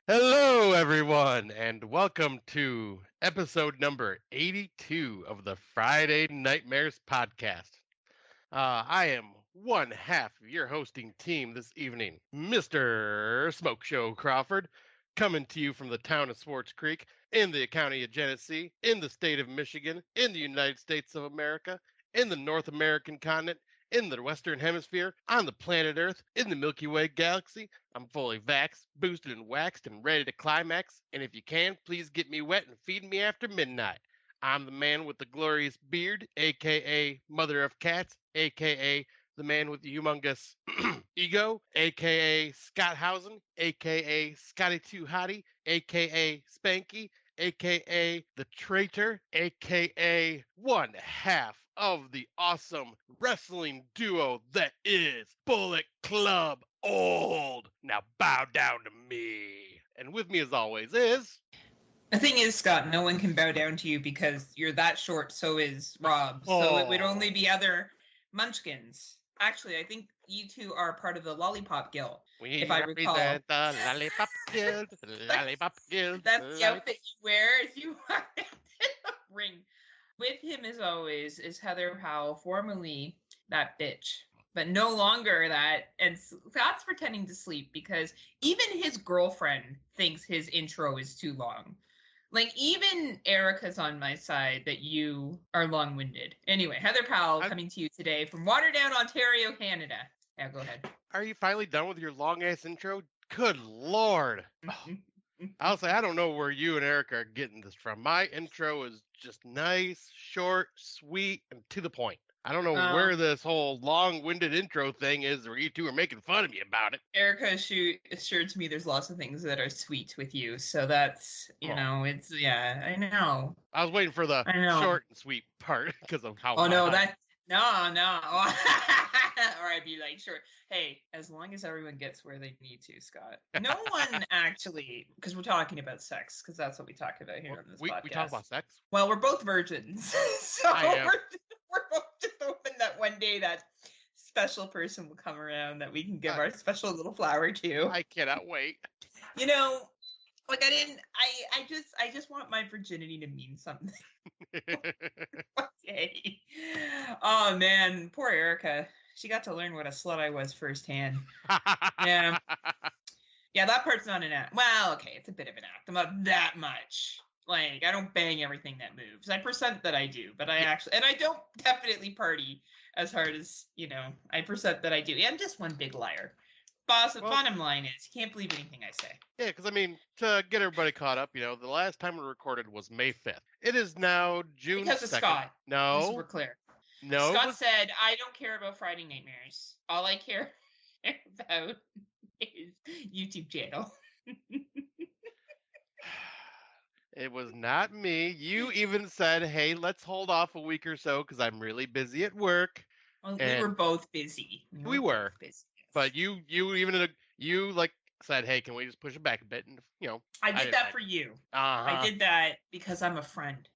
Hello, everyone, and welcome to episode number 82 of the Friday Nightmares podcast. I am one half of your hosting team this evening, Mr. Smoke Show Crawford, coming to you from the town of Swartz Creek in the county of Genesee, in the state of Michigan, in the United States of America, in the North American continent, in the Western Hemisphere, on the planet Earth, in the Milky Way galaxy. I'm fully vaxxed, boosted, and waxed, and ready to climax. And if you can, please get me wet and feed me after midnight. I'm the man with the glorious beard, aka Mother of Cats, aka the man with the humongous ego, aka Scott Housen, aka Scotty Too Hottie, aka Spanky, aka the traitor, aka one half of the awesome wrestling duo that is Bullet Club Old. Now bow down to me. And with me as always is... The thing is, Scott, no one can bow down to you because you're that short, so is Rob. So it would only be other munchkins. Actually, I think you two are part of the Lollipop Guild, if I recall. The Lollipop Guild, the Lollipop Guild. That's the outfit you wear if you walk down to the ring. With him, as always, is Heather Powell, formerly that bitch, but no longer that. And Scott's pretending to sleep because even his girlfriend thinks his intro is too long. Like, even Erica's on my side that you are long-winded. Anyway, Heather Powell coming to you today from Waterdown, Ontario, Canada. Yeah, go ahead. Are you finally done with your long-ass intro? Good Lord. I'll say, I don't know where you and Erica are getting this from. My intro is just nice, short, sweet, and to the point. I don't know where this whole long-winded intro thing is, or you two are making fun of me about it. Erica assured to me there's lots of things that are sweet with you, so that's, it's, yeah, I know. I was waiting for the short and sweet part because of how... no. Or I'd be like, sure. Hey, as long as everyone gets where they need to, Scott. No one actually, because we're talking about sex, because that's what we talk about here on this podcast. We talk about sex? Well, we're both virgins, so we're both just hoping that one day that special person will come around that we can give our special little flower to. I cannot wait. Like I just want my virginity to mean something. Okay. Oh man, poor Erica. She got to learn what a slut I was firsthand. Yeah. Yeah, that part's not an act. Well, okay, it's a bit of an act. I'm not that much. Like, I don't bang everything that moves. I present that I do, but I don't definitely party as hard as, I present that I do. Yeah, I'm just one big liar. Bottom line is, you can't believe anything I say. Yeah, because, to get everybody caught up, the last time we recorded was May 5th. It is now June 2nd. Because of Scott. No. Just so we're clear. No. Scott said, I don't care about Friday Nightmares. All I care about is YouTube channel. It was not me. You even said, hey, let's hold off a week or so because I'm really busy at work. Well, we were both busy. We were. Busy. But you said, hey, can we just push it back a bit? And I did that for you. I did that because I'm a friend.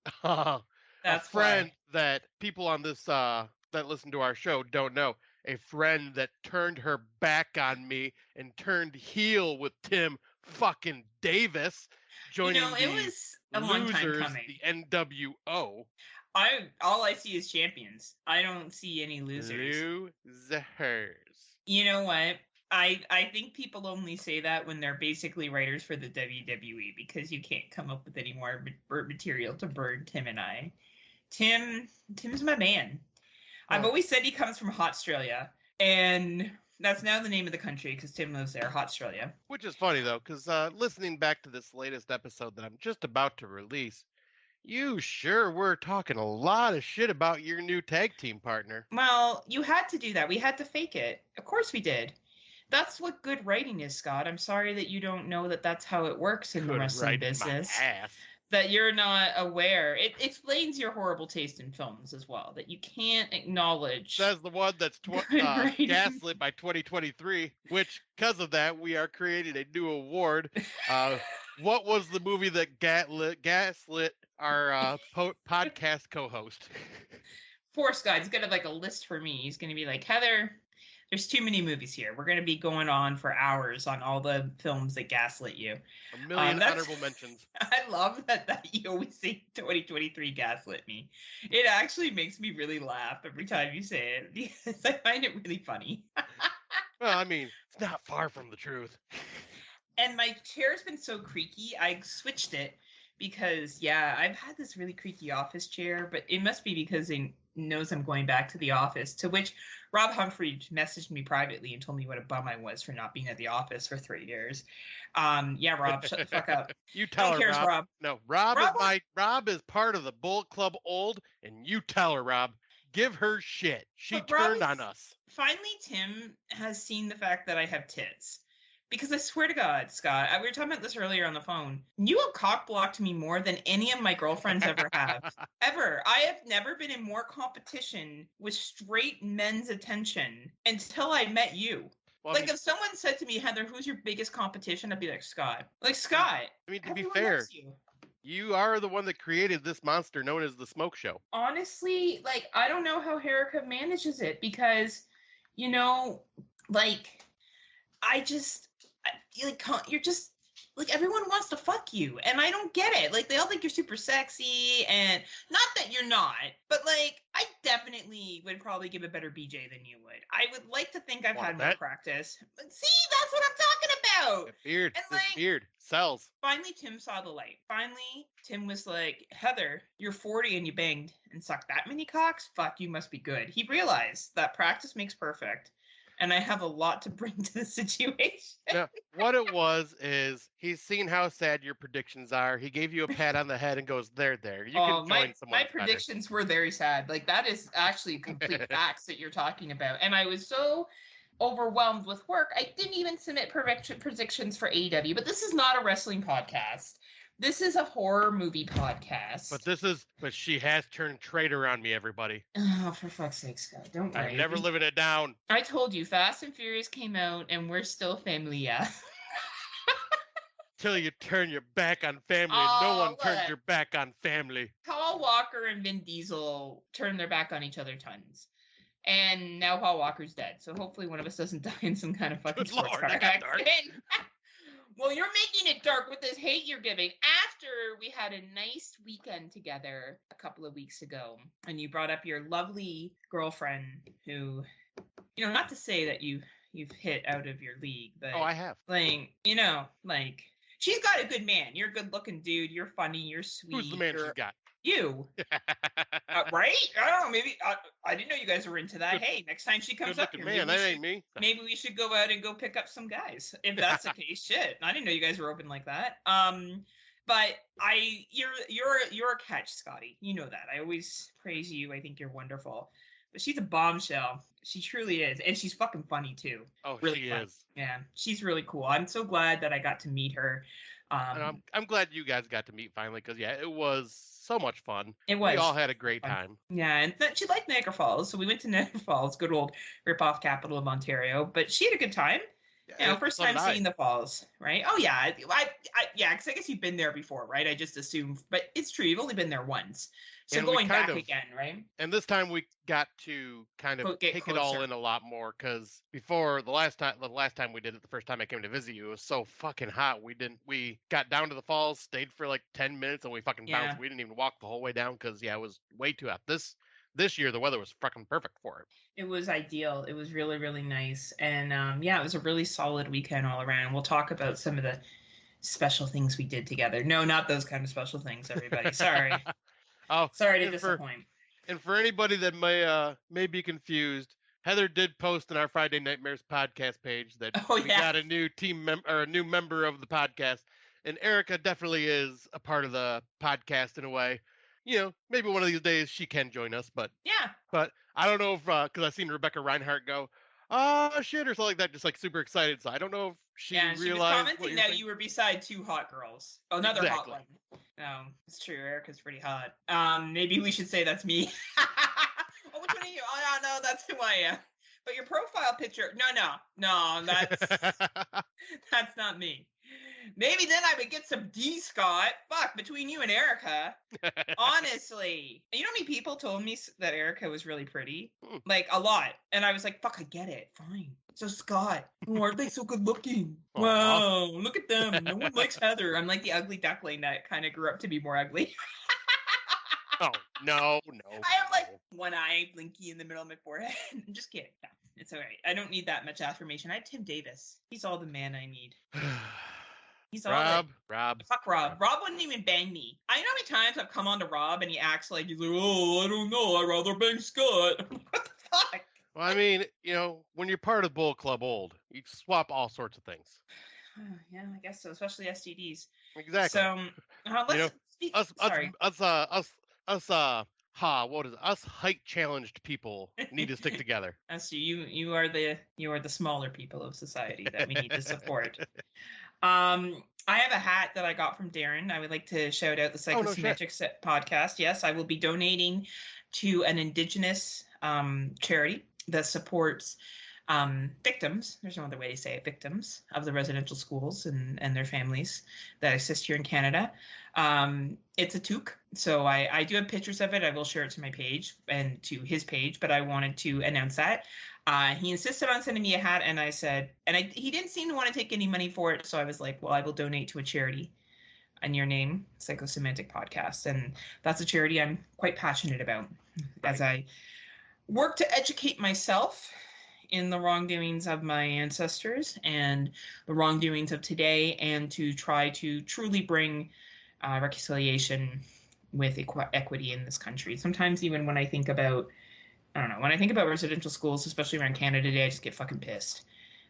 That's a friend that people on this that listen to our show don't know. A friend that turned her back on me and turned heel with Tim fucking Davis, joining it was a long time coming. The NWO. All I see is champions. I don't see any losers. Losers. You know what? I think people only say that when they're basically writers for the WWE because you can't come up with any more material to burn Tim and I. Tim's my man. I've always said he comes from Australia, and that's now the name of the country because Tim lives there, Australia. Which is funny, though, because listening back to this latest episode that I'm just about to release, you sure were talking a lot of shit about your new tag team partner. Well, you had to do that. We had to fake it. Of course we did. That's what good writing is, Scott. I'm sorry that you don't know that that's how it works in the wrestling business. That you're not aware. It explains your horrible taste in films as well, that you can't acknowledge. Says the one that's gaslit by 2023, which, because of that, we are creating a new award. What was the movie that gaslit our podcast co-host? Poor Scott. He's got a list for me. He's going to be like, Heather, There's too many movies here. We're going to be going on for hours on all the films that gaslit you. A million That's honorable mentions. I love that you always say 2023 gaslit me. It actually makes me really laugh every time you say it because I find it really funny. Well, I mean, it's not far from the truth. And my chair's been so creaky, I switched it because, yeah, I've had this really creaky office chair, but it must be because it knows I'm going back to the office, to which Rob Humphrey messaged me privately and told me what a bum I was for not being at the office for 3 years. Yeah, Rob, shut the fuck up. You tell No her, one cares, Rob. No, Rob Rob is part of the Bullet Club Old, and you tell her, Rob. Give her shit. She turned on us. Finally, Tim has seen the fact that I have tits. Because I swear to God, Scott, we were talking about this earlier on the phone. You have cock blocked me more than any of my girlfriends ever have. Ever. I have never been in more competition with straight men's attention until I met you. Well, like, if someone said to me, Heather, who's your biggest competition? I'd be like, Scott. Like, Scott. I mean, to be fair, you are the one that created this monster known as the Smoke Show. Honestly, like, I don't know how Erica manages it because, you know, like, you're just like, everyone wants to fuck you, and I don't get it. Like, they all think you're super sexy, and not that you're not, but like, I definitely would probably give a better BJ than you would. I would like to think I've had more practice. But see, that's what I'm talking about. The beard, and like, beard sells. Finally, Tim saw the light. Finally, Tim was like, Heather, you're 40 and you banged and sucked that many cocks? Fuck, you must be good. He realized that practice makes perfect. And I have a lot to bring to the situation. No, what it was is he's seen how sad your predictions are. He gave you a pat on the head and goes, there. You can join someone. My predictions were very sad. Like, that is actually complete facts that you're talking about. And I was so overwhelmed with work, I didn't even submit predictions for AEW. But this is not a wrestling podcast. This is a horror movie podcast. But she has turned traitor on me, everybody. Oh, for fuck's sake, Scott. Don't worry. I'm never living it down. I told you, Fast and Furious came out, and we're still family, yeah. Till you turn your back on family. No one turns your back on family. Paul Walker and Vin Diesel turned their back on each other tons. And now Paul Walker's dead. So hopefully one of us doesn't die in some kind of fucking sports car accident. Well, you're making it dark with this hate you're giving after we had a nice weekend together a couple of weeks ago. And you brought up your lovely girlfriend who, you know, not to say that you've hit out of your league, but... Oh, I have. Like, you know, like, she's got a good man. You're a good-looking dude. You're funny. You're sweet. Who's the man she's got? You. Right? I don't know. Maybe I didn't know you guys were into that. Hey, next time she comes up here, man, that ain't me. Maybe we should go out and go pick up some guys. If that's the case, shit. I didn't know you guys were open like that. But you're a catch, Scotty. You know that. I always praise you. I think you're wonderful. But she's a bombshell. She truly is, and she's fucking funny too. Oh, really she fun. is. Yeah, she's really cool. I'm so glad that I got to meet her. And I'm glad you guys got to meet finally, because yeah, it was so much fun. It was. We all had a great time. Yeah, and she liked Niagara Falls, so we went to Niagara Falls, good old rip-off capital of Ontario. But she had a good time. You know, first time seeing the falls, right? Oh yeah, yeah, because I guess you've been there before, right? I just assumed, but it's true. You've only been there once, so going back again, right? And this time we got to kind of take it all in a lot more, because before the last time we did it, the first time I came to visit you, it was so fucking hot. We got down to the falls, stayed for like 10 minutes, and we fucking bounced. We didn't even walk the whole way down because it was way too hot. This year, the weather was fucking perfect for it. It was ideal. It was really, really nice. And it was a really solid weekend all around. We'll talk about some of the special things we did together. No, not those kind of special things, everybody. Sorry. Sorry to disappoint. And for anybody that may be confused, Heather did post on our Friday Nightmares podcast page that we got a new a new member of the podcast. And Erica definitely is a part of the podcast in a way. You know, maybe one of these days she can join us, but I don't know if because I've seen Rebecca Reinhart go, oh shit, or something like that, just like super excited. So I don't know if she realized. She was commenting that you were beside two hot girls. Oh, another hot one. No, it's true. Erica's pretty hot. Maybe we should say that's me. Oh, which one are you? Oh no, that's who I am. But your profile picture, no, that's that's not me. Maybe then I would get some D, Scott. Fuck, between you and Erica. Honestly. You know how many people told me that Erica was really pretty? Like, a lot. And I was like, fuck, I get it. Fine. So Scott. Oh, aren't they so good looking? Aw. Wow, look at them. No one likes Heather. I'm like the ugly duckling that kind of grew up to be more ugly. Oh, no. I have like one eye, blinky in the middle of my forehead. I'm just kidding. No, it's all right. I don't need that much affirmation. I have Tim Davis. He's all the man I need. He's all Rob. Fuck Rob. Rob wouldn't even bang me. I know how many times I've come on to Rob and he acts like he's like, oh, I don't know. I'd rather bang Scott. What the fuck? Well, I mean, when you're part of Bull Club Old, you swap all sorts of things. Yeah, I guess so, especially STDs. Exactly. So let's speak. Sorry. Us height challenged people need to stick together. So you are the smaller people of society that we need to support. I have a hat that I got from Darren. I would like to shout out the Psychosymmetric podcast. Yes, I will be donating to an Indigenous charity that supports victims. There's no other way to say it. Victims of the residential schools and their families that exist here in Canada. It's a toque. So I do have pictures of it. I will share it to my page and to his page, but I wanted to announce that. He insisted on sending me a hat, and I said, he didn't seem to want to take any money for it. So I was like, well, I will donate to a charity in your name, Psychosemantic Podcast. And that's a charity I'm quite passionate about as I work to educate myself in the wrongdoings of my ancestors and the wrongdoings of today, and to try to truly bring reconciliation with equity in this country. Sometimes even when I think about residential schools, especially around Canada Day, I just get fucking pissed.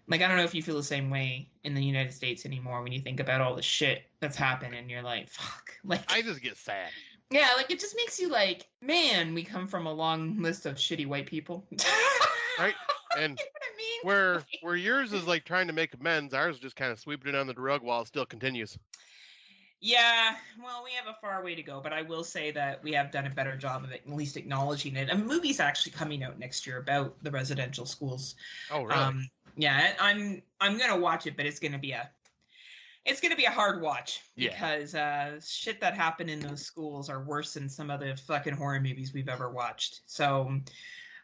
Like, I don't know if you feel the same way in the United States anymore when you think about all the shit that's happened and you're like, fuck. Like, I just get sad. Yeah, like, it just makes you like, man, we come from a long list of shitty white people. Right? And you know what I mean? where yours is like trying to make amends, ours just kind of sweeping it under the rug while it still continues. Yeah, well, we have a far way to go, but I will say that we have done a better job of at least acknowledging it. A movie's actually coming out next year about the residential schools. Oh, really? Yeah, I'm gonna watch it, but it's gonna be a hard watch because shit that happened in those schools are worse than some of the fucking horror movies we've ever watched. So,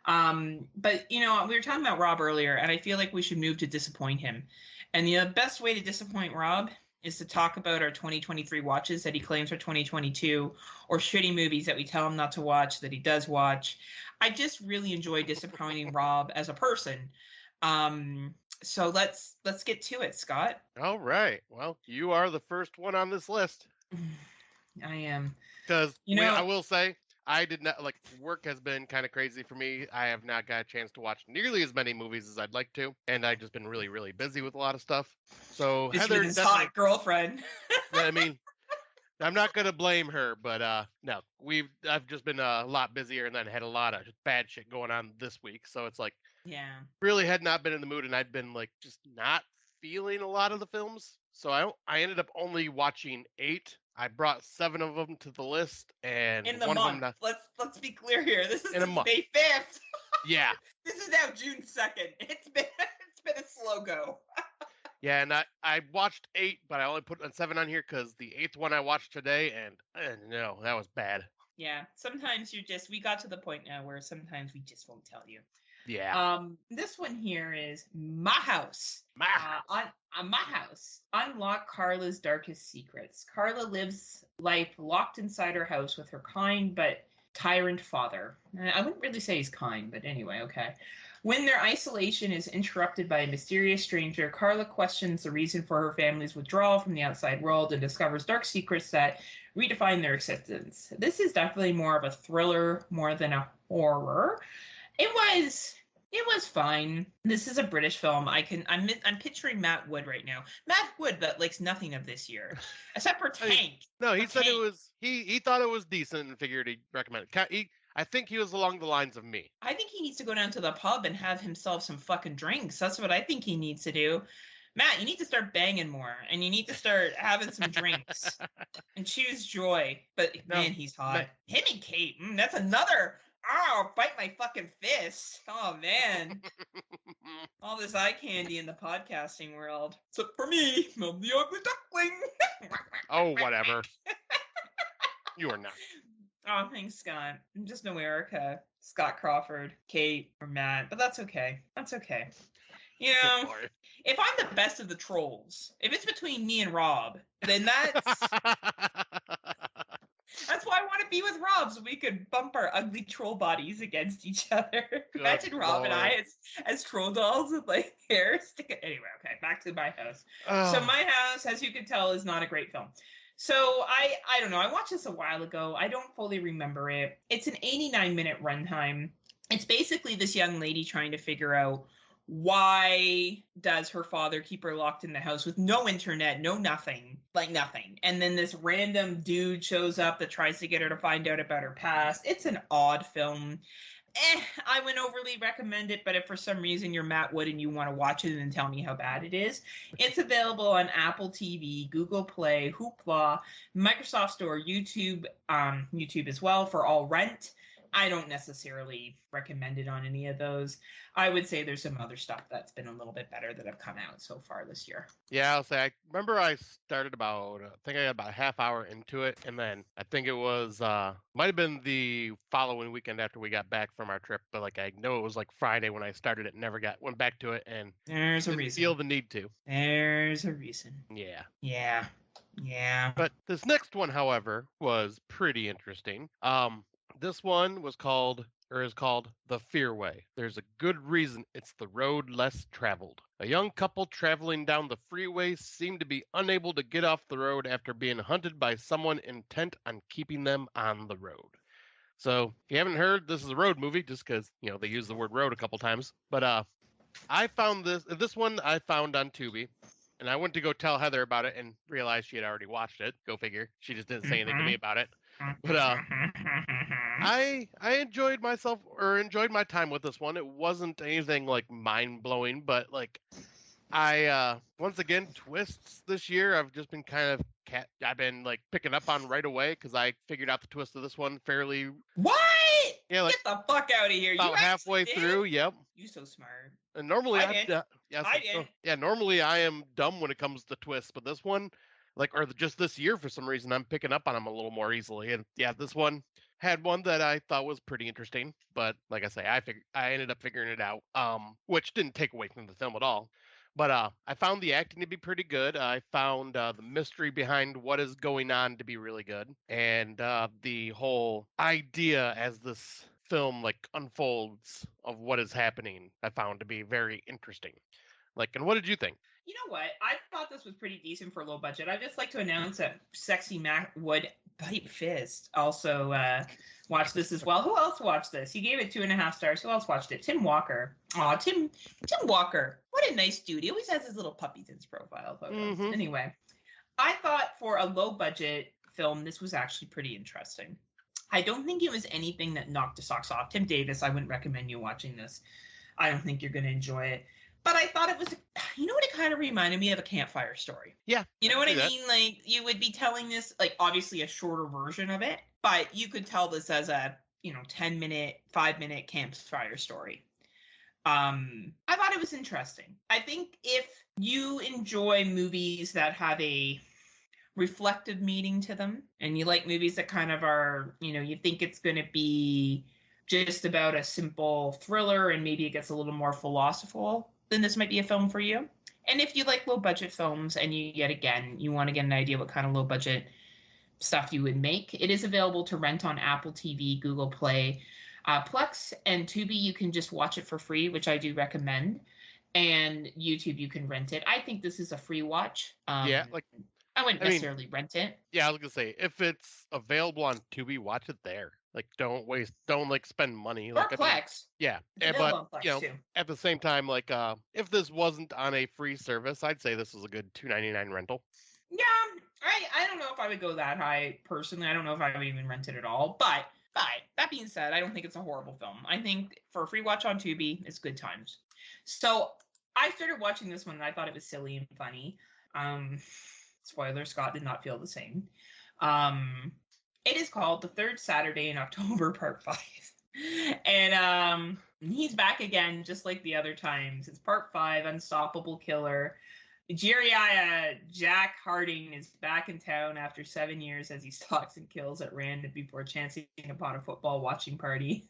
but we were talking about Rob earlier, and I feel like we should move to disappoint him. And the best way to disappoint Rob is to talk about our 2023 watches that he claims are 2022, or shitty movies that we tell him not to watch that he does watch. I just really enjoy disappointing Rob as a person. So let's get to it, Scott. All right. Well, you are the first one on this list. I am. Because I will say, I did not, work has been kind of crazy for me. I have not got a chance to watch nearly as many movies as I'd like to. And I've just been really, really busy with a lot of stuff. So Heather, his hot girlfriend. I mean, I'm not going to blame her, but no, I've just been a lot busier and then had a lot of bad shit going on this week. So it's like, yeah, really had not been in the mood, and I'd been just not feeling a lot of the films. So I ended up only watching 8. I brought 7 of them to the list, and in the one month. Of them Let's be clear here. This is in a month. May 5th. Yeah. This is now June 2nd. It's been a slow go. Yeah, and I watched 8, but I only put 7 on here because the 8th one I watched today, and no, that was bad. Yeah, sometimes we got to the point now where sometimes we just won't tell you. Yeah. This one here is My House. On My House. Unlock Carla's darkest secrets. Carla lives life locked inside her house with her kind but tyrant father. I wouldn't really say he's kind, but anyway, okay. When their isolation is interrupted by a mysterious stranger, Carla questions the reason for her family's withdrawal from the outside world and discovers dark secrets that redefine their existence. This is definitely more of a thriller more than a horror. It was fine. This is a British film. I'm picturing Matt Wood right now. Matt Wood that likes nothing of this year, except for Tank. No, he said it was. He thought it was decent and figured he'd recommend it. I think he was along the lines of me. I think he needs to go down to the pub and have himself some fucking drinks. That's what I think he needs to do. Matt, you need to start banging more, and you need to start having some drinks and choose joy. But man, he's hot. Him and Kate, that's another. Ow, bite my fucking fist. Oh, man. All this eye candy in the podcasting world. Except for me, I'm the ugly duckling. Oh, whatever. You are not. Oh, thanks, Scott. I'm just no Erica, Scott Crawford, Kate, or Matt, but that's okay. That's okay. You know, Good boy. if I'm the best of the trolls, if it's between me and Rob, then that's why I want to be with Rob, so we could bump our ugly troll bodies against each other. Imagine Rob and I as troll dolls with like hair sticking. Anyway, okay, back to my house. So my house, as you can tell, is not a great film. So I don't know. I watched this a while ago. I don't fully remember it. It's an 89-minute runtime. It's basically this young lady trying to figure out why does her father keep her locked in the house with no internet, no nothing, like nothing. And then this random dude shows up that tries to get her to find out about her past. It's an odd film. I wouldn't overly recommend it, but if for some reason you're Matt Wood and you want to watch it and tell me how bad it is, it's available on Apple TV, Google Play, Hoopla, Microsoft Store, YouTube, YouTube as well for all rent. I don't necessarily recommend it on any of those. I would say there's some other stuff that's been a little bit better that have come out so far this year. Yeah, I'll say I remember I started about I think I got about a half hour into it, and then I think it was might have been the following weekend after we got back from our trip, but like I know it was like Friday when I started it, never went back to it, and there's a didn't reason. feel the need to. There's a reason. Yeah. Yeah. But this next one, however, was pretty interesting. This one is called The Fearway. There's a good reason it's the road less traveled. A young couple traveling down the freeway seem to be unable to get off the road after being hunted by someone intent on keeping them on the road. So, if you haven't heard, this is a road movie just because, they use the word road a couple times. But I found this one I found on Tubi. And I went to go tell Heather about it and realized she had already watched it. Go figure. She just didn't say anything to me about it. But I enjoyed my time with this one. It wasn't anything like mind blowing, but like I once again twists this year I've just been I've been like picking up on right away because I figured out the twist of this one fairly. What? Yeah, like get the fuck out of here! About you halfway through. Yep. You so smart. And normally I didn't. Normally I am dumb when it comes to twists, but this one, just this year for some reason, I'm picking up on them a little more easily. And yeah, this one had one that I thought was pretty interesting, but like I say, I ended up figuring it out, which didn't take away from the film at all. But I found the acting to be pretty good. I found the mystery behind what is going on to be really good, and the whole idea as this film unfolds of what is happening, I found to be very interesting. And what did you think? You know what? I thought this was pretty decent for low budget. I'd just like to announce that Sexy Matt Wood Bite Fist also watched this as well. Who else watched this? He gave it 2.5 stars. Who else watched it? Tim Walker. Aw, Tim Walker. What a nice dude. He always has his little puppies in his profile photos. Mm-hmm. Anyway, I thought for a low budget film, this was actually pretty interesting. I don't think it was anything that knocked the socks off. Tim Davis, I wouldn't recommend you watching this. I don't think you're going to enjoy it. But I thought it was, you know what, it kind of reminded me of a campfire story. Yeah. You know what I mean? Like, you would be telling this, obviously a shorter version of it, but you could tell this as a, 10-minute, 5-minute campfire story. I thought it was interesting. I think if you enjoy movies that have a reflective meaning to them, and you like movies that kind of are, you think it's going to be just about a simple thriller and maybe it gets a little more philosophical, then this might be a film for you. And if you like low budget films and you want to get an idea what kind of low budget stuff you would make, it is available to rent on Apple TV, Google Play, Plex, and Tubi. You can just watch it for free, which I do recommend. And YouTube, you can rent it. I think this is a free watch. I wouldn't necessarily rent it. Yeah, I was gonna say, if it's available on Tubi, watch it there. Don't spend money. Or Plex. Yeah, but at the same time, if this wasn't on a free service, I'd say this is a good $2.99 rental. Yeah, I don't know if I would go that high personally. I don't know if I would even rent it at all. But that being said, I don't think it's a horrible film. I think for a free watch on Tubi, it's good times. So I started watching this one and I thought it was silly and funny. Spoiler, Scott did not feel the same. It is called The Third Saturday in October, Part 5. And he's back again, just like the other times. It's part 5, Unstoppable Killer. Jeremiah Jack Harding is back in town after 7 years as he stalks and kills at random before chancing upon a football watching party.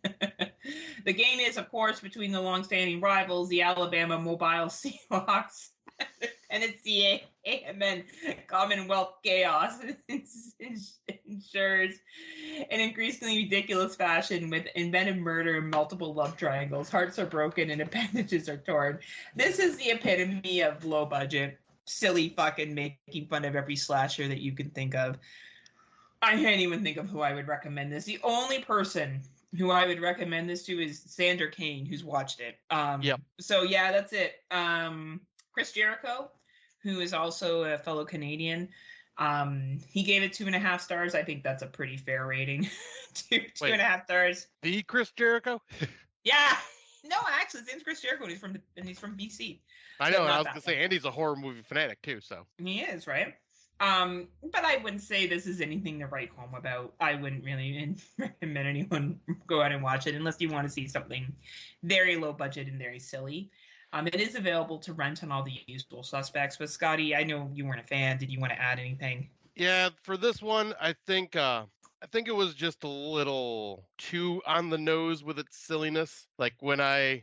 The game is, of course, between the long-standing rivals, the Alabama Mobile Seahawks, Tennessee A&M Commonwealth Chaos ensures an increasingly ridiculous fashion with inventive murder and multiple love triangles. Hearts are broken and appendages are torn. This is the epitome of low budget, silly fucking making fun of every slasher that you can think of. I can't even think of who I would recommend this. The only person who I would recommend this to is Sander Kane, who's watched it. Yep. So yeah, that's it. Chris Jericho, who is also a fellow Canadian, he gave it 2.5 stars. I think that's a pretty fair rating. two and a half stars. The Chris Jericho? Yeah. No, actually, his name's Chris Jericho, and he's from BC. I know, and I was gonna say Andy's a horror movie fanatic too, so he is, right? But I wouldn't say this is anything to write home about. I wouldn't really recommend anyone go out and watch it unless you want to see something very low budget and very silly. It is available to rent on all the usual suspects. But Scotty, I know you weren't a fan. Did you want to add anything? Yeah, for this one, I think it was just a little too on the nose with its silliness. Like when I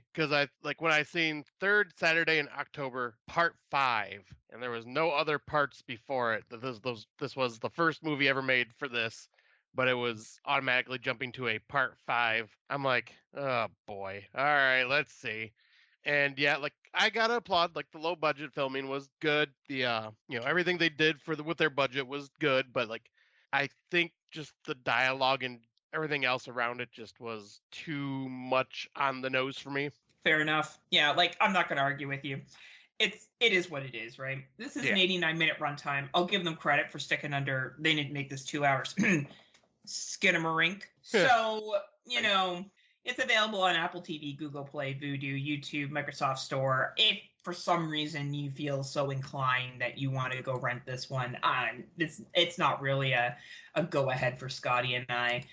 seen Third Saturday in October Part 5, and there was no other parts before it. This was the first movie ever made for this, but it was automatically jumping to a Part 5. I'm like, oh boy, all right, let's see. And yeah, like I gotta applaud, like the low budget filming was good. The everything they did with their budget was good, but like I think just the dialogue and everything else around it just was too much on the nose for me. Fair enough. Yeah, like I'm not gonna argue with you. It is what it is, right? This is an 89-minute runtime. I'll give them credit for sticking under. They didn't make this 2 hours. Skinamarink. So it's available on Apple TV, Google Play, Vudu, YouTube, Microsoft Store. If for some reason you feel so inclined that you want to go rent this one, it's not really a go ahead for Scotty and I.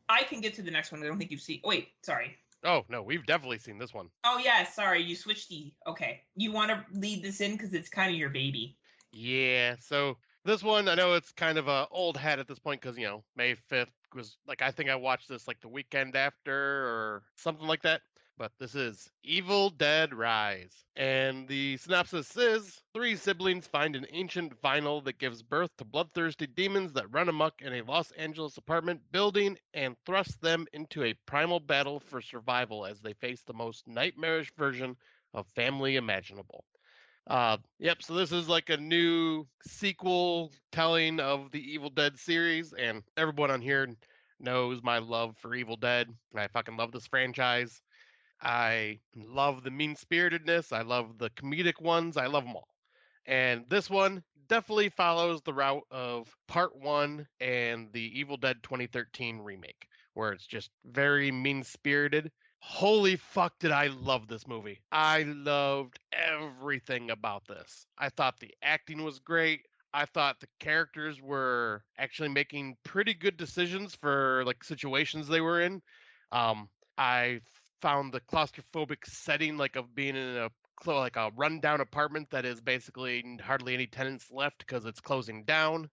I can get to the next one. I don't think you've seen. Wait, sorry. Oh no, we've definitely seen this one. Oh yeah, sorry, you switched okay. You want to lead this in because it's kind of your baby. Yeah, so this one, I know it's kind of a old hat at this point because, May 5th was like, I think I watched this like the weekend after or something like that. But this is Evil Dead Rise. And the synopsis is 3 siblings find an ancient vinyl that gives birth to bloodthirsty demons that run amok in a Los Angeles apartment building and thrust them into a primal battle for survival as they face the most nightmarish version of family imaginable. Yep, so this is like a new sequel telling of the Evil Dead series, and everyone on here knows my love for Evil Dead. I fucking love this franchise. I love the mean-spiritedness. I love the comedic ones. I love them all. And this one definitely follows the route of Part 1 and the Evil Dead 2013 remake, where it's just very mean-spirited. Holy fuck, did I love this movie. I loved everything about this. I thought the acting was great. I thought the characters were actually making pretty good decisions for like situations they were in. I found the claustrophobic setting like of being in a rundown apartment that is basically hardly any tenants left because it's closing down.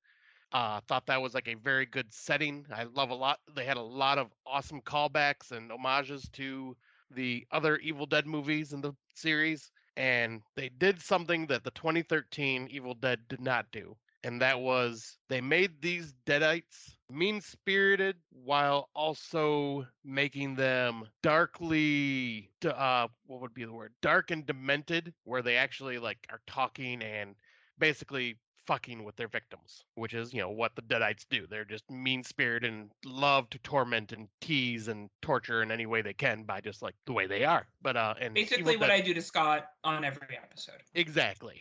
Thought that was like a very good setting. I love a lot. They had a lot of awesome callbacks and homages to the other Evil Dead movies in the series. And they did something that the 2013 Evil Dead did not do. And that was they made these Deadites mean-spirited while also making them darkly, what would be the word? Dark and demented, where they actually like are talking and basically fucking with their victims, which is, what the Deadites do. They're just mean-spirited and love to torment and tease and torture in any way they can by just like the way they are. But and basically what I do to Scott on every episode. Exactly.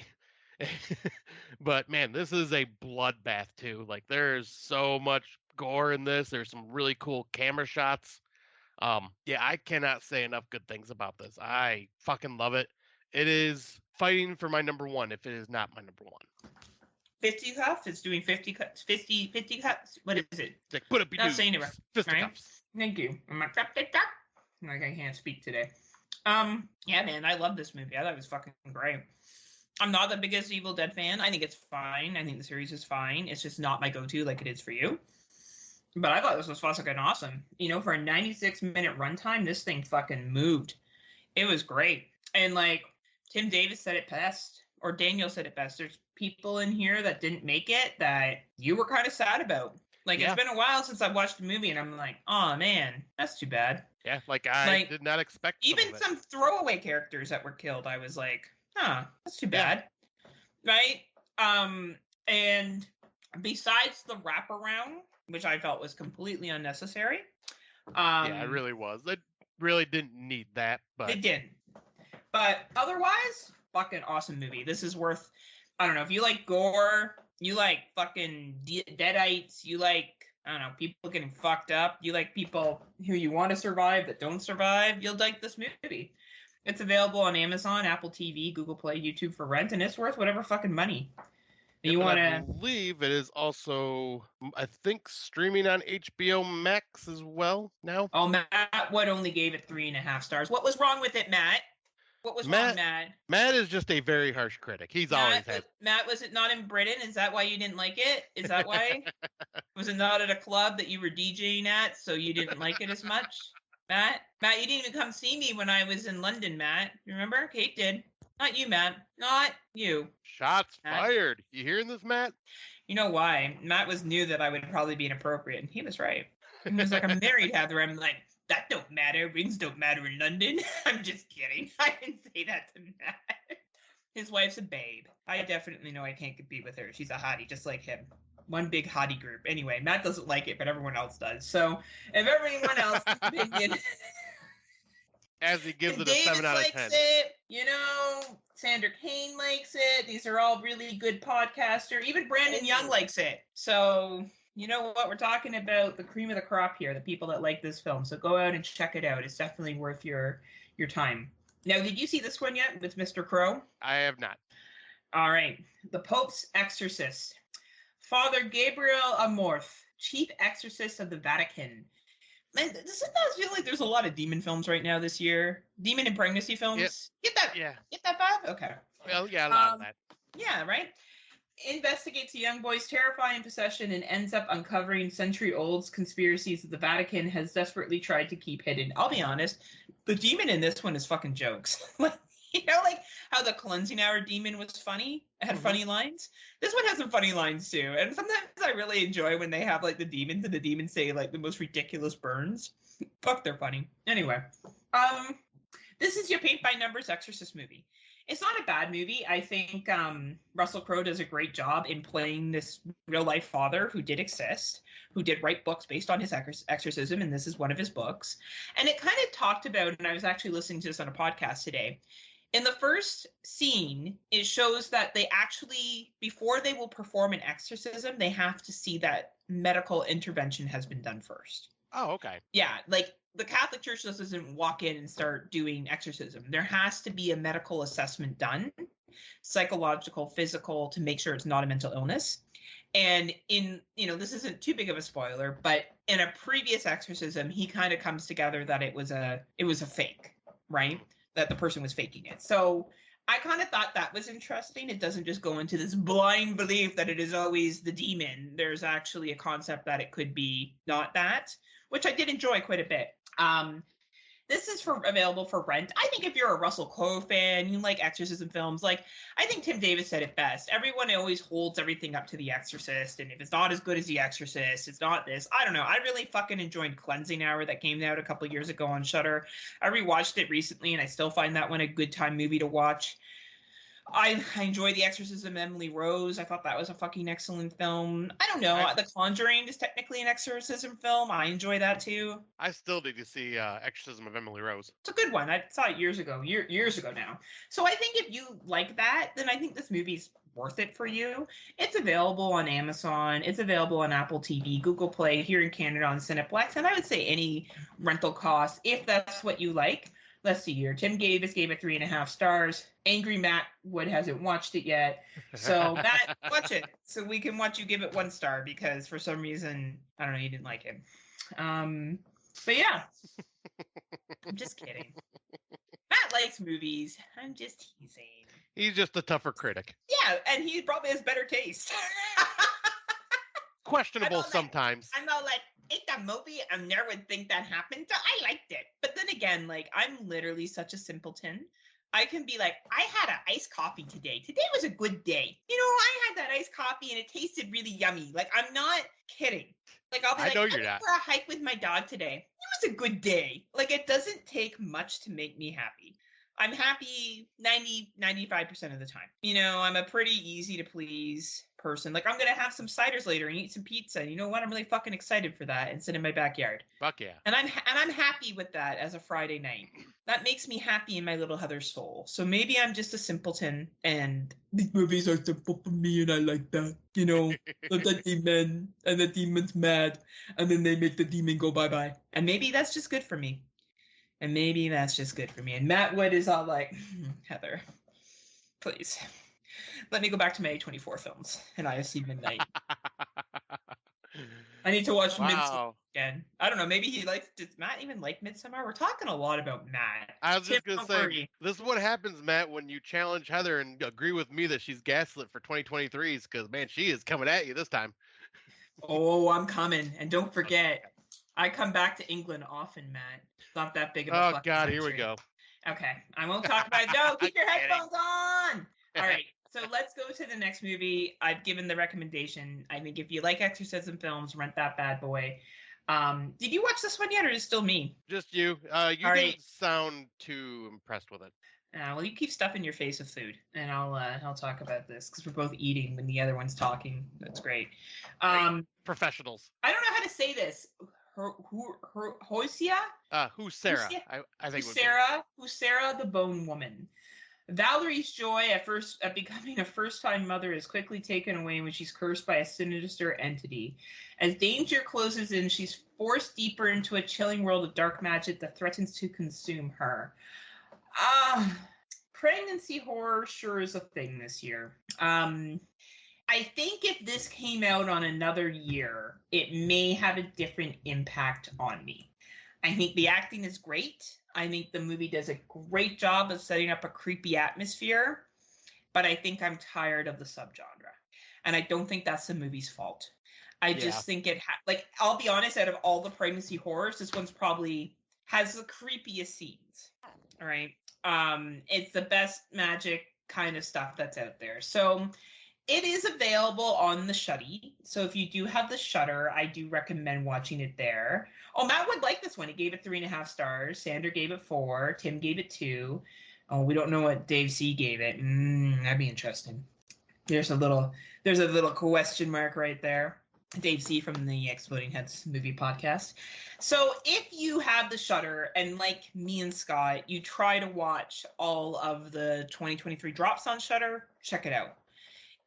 But man, this is a bloodbath too. Like there's so much gore in this. There's some really cool camera shots. Yeah, I cannot say enough good things about this. I fucking love it. It is fighting for my number 1 if it is not my number 1. 50 cuffs? It's doing 50 cuts. 50 cuts? What is it? Like, put up your Not saying it right. Fisticuffs. Thank you. Like, I can't speak today. Yeah, man, I love this movie. I thought it was fucking great. I'm not the biggest Evil Dead fan. I think it's fine. I think the series is fine. It's just not my go-to like it is for you. But I thought this was fucking awesome. You know, for a 96-minute runtime, this thing fucking moved. It was great. And like Tim Davis said it best, or Daniel said it best. There's people in here that didn't make it that you were kind of sad about. Like, Yeah. it's been a while since I've watched the movie, and I'm like, oh man, that's too bad. Yeah, like I did not expect even some throwaway characters that were killed. I was like, huh, that's too bad, right? And besides the wraparound, which I felt was completely unnecessary. Yeah, it really was. It really didn't need that, but it didn't. But otherwise, fucking awesome movie. This is worth. I don't know if you like gore, you like fucking deadites, you like, I don't know, people getting fucked up, you like people who you want to survive that don't survive, you'll like this movie. It's available on Amazon, Apple TV, Google Play, YouTube for rent, and it's worth whatever fucking money. you want to? I believe it is also, I think, streaming on HBO Max as well now. Oh, Matt Wood only gave it 3.5 stars. What was wrong with it, Matt? What was wrong, Matt? Matt is just a very harsh critic. He's always had. Matt, was it not in Britain? Is that why you didn't like it? Is that why? Was it not at a club that you were DJing at, so you didn't like it as much? Matt, you didn't even come see me when I was in London, Matt. You remember? Kate did. Not you, Matt. Not you. Shots fired. You hearing this, Matt? You know why? Matt knew that I would probably be inappropriate, and he was right. He was like, I'm married, Heather. I'm like, that don't matter. Rings don't matter in London. I'm just kidding. I didn't say that to Matt. His wife's a babe. I definitely know I can't compete with her. She's a hottie, just like him. One big hottie group. Anyway, Matt doesn't like it, but everyone else does. So if everyone else's opinion... As he gives it a 7 out of 10. It, you know, Sandra Kane likes it. These are all really good podcasters. Even Brandon Young likes it. So... you know what? We're talking about the cream of the crop here, the people that like this film. So go out and check it out. It's definitely worth your time. Now, did you see this one yet with Mr. Crow? I have not. All right. The Pope's Exorcist. Father Gabriel Amorth, chief exorcist of the Vatican. Man, doesn't that feel like there's a lot of demon films right now this year? Demon and pregnancy films? Yep. Get that? Yeah. Get that vibe? Okay. Well, yeah, a lot of that. Yeah, right? Investigates a young boy's terrifying possession and ends up uncovering century-old conspiracies that the Vatican has desperately tried to keep hidden. I'll be honest, the demon in this one is fucking jokes. You know, like how the cleansing hour demon was funny? It had funny lines? This one has some funny lines too. And sometimes I really enjoy when they have like the demons and the demons say like the most ridiculous burns. Fuck, they're funny. Anyway, this is your paint by numbers exorcist movie. It's not a bad movie. I think Russell Crowe does a great job in playing this real-life father who did exist, who did write books based on his exorcism, and this is one of his books. And it kind of talked about, and I was actually listening to this on a podcast today, in the first scene, it shows that they actually, before they will perform an exorcism, they have to see that medical intervention has been done first. Oh, okay. Yeah, like the Catholic Church just doesn't walk in and start doing exorcism. There has to be a medical assessment done, psychological, physical, to make sure it's not a mental illness. And this isn't too big of a spoiler, but in a previous exorcism, he kind of comes together that it was a fake, right? That the person was faking it. So I kind of thought that was interesting. It doesn't just go into this blind belief that it is always the demon. There's actually a concept that it could be not that, which I did enjoy quite a bit. This is available for rent. I think if you're a Russell Crowe fan, you like exorcism films, like I think Tim Davis said it best. Everyone always holds everything up to The Exorcist, and if it's not as good as The Exorcist, it's not this. I don't know. I really fucking enjoyed Cleansing Hour that came out a couple years ago on Shudder. I rewatched it recently, and I still find that one a good time movie to watch. I enjoy The Exorcism of Emily Rose. I thought that was a fucking excellent film. I don't know. The Conjuring is technically an exorcism film. I enjoy that too. I still need to see Exorcism of Emily Rose. It's a good one. I saw it years ago now. So I think if you like that, then I think this movie's worth it for you. It's available on Amazon. It's available on Apple TV, Google Play, here in Canada on Cineplex. And I would say any rental cost, if that's what you like. Let's see here. Tim Davis gave it 3.5 stars. Angry Matt Wood hasn't watched it yet. So Matt, watch it. So we can watch you give it 1 star because for some reason, I don't know, you didn't like it. But yeah. I'm just kidding. Matt likes movies. I'm just teasing. He's just a tougher critic. Yeah, and he probably has better taste. Questionable sometimes. I'm not like, it's a movie. I never would think that happened. So I liked it. But then again, like, I'm literally such a simpleton. I can be like, I had an iced coffee today. Today was a good day. You know, I had that iced coffee and it tasted really yummy. Like, I'm not kidding. Like, I'll be like, I went for a hike with my dog today. It was a good day. Like, it doesn't take much to make me happy. I'm happy 95% of the time. You know, I'm a pretty easy to please person. Like, I'm going to have some ciders later and eat some pizza. And you know what? I'm really fucking excited for that and sit in my backyard. Fuck yeah. And I'm happy with that as a Friday night. That makes me happy in my little Heather soul. So maybe I'm just a simpleton and these movies are simple for me and I like that. You know, the demon and the demon's mad and then they make the demon go bye-bye. And maybe that's just good for me. And maybe that's just good for me. And Matt Wood is all like, Heather, please, let me go back to my A24 films and IFC Midnight. I need to watch Midsommar again. I don't know. Maybe he likes. Does Matt even like Midsommar? We're talking a lot about Matt. I was just gonna say, this is what happens, Matt, when you challenge Heather and agree with me that she's gaslit for 2023s. Because man, she is coming at you this time. Oh, I'm coming, and don't forget, I come back to England often, Matt. It's not that big of a. Oh God, country. Here we go. Okay, I won't talk about it. No, keep your headphones on. All right. So let's go to the next movie. I've given the recommendation. I think if you like exorcism films, rent that bad boy. Did you watch this one yet, or is it still me? Just you. You didn't sound too impressed with it. Well, you keep stuffing your face with food, and I'll talk about this because we're both eating when the other one's talking. That's great. Professionals. I don't know how to say this. Hosia? Husera. I think Husera, the Bone Woman. Valerie's joy at becoming a first-time mother is quickly taken away when she's cursed by a sinister entity. As danger closes in, she's forced deeper into a chilling world of dark magic that threatens to consume her. Pregnancy horror sure is a thing this year. I think if this came out on another year, it may have a different impact on me. I think the acting is great. I think the movie does a great job of setting up a creepy atmosphere, but I think I'm tired of the subgenre. And I don't think that's the movie's fault. I just think I'll be honest, out of all the pregnancy horrors, this one's probably has the creepiest scenes. All right. It's the best magic kind of stuff that's out there. So it is available on the Shuddy. So if you do have the Shudder, I do recommend watching it there. Oh, Matt would like this one. He gave it 3.5 stars. Sander gave it 4. Tim gave it 2. Oh, we don't know what Dave C gave it. That'd be interesting. There's a little question mark right there. Dave C from the Exploding Heads movie podcast. So if you have the Shudder and like me and Scott, you try to watch all of the 2023 drops on Shudder, check it out.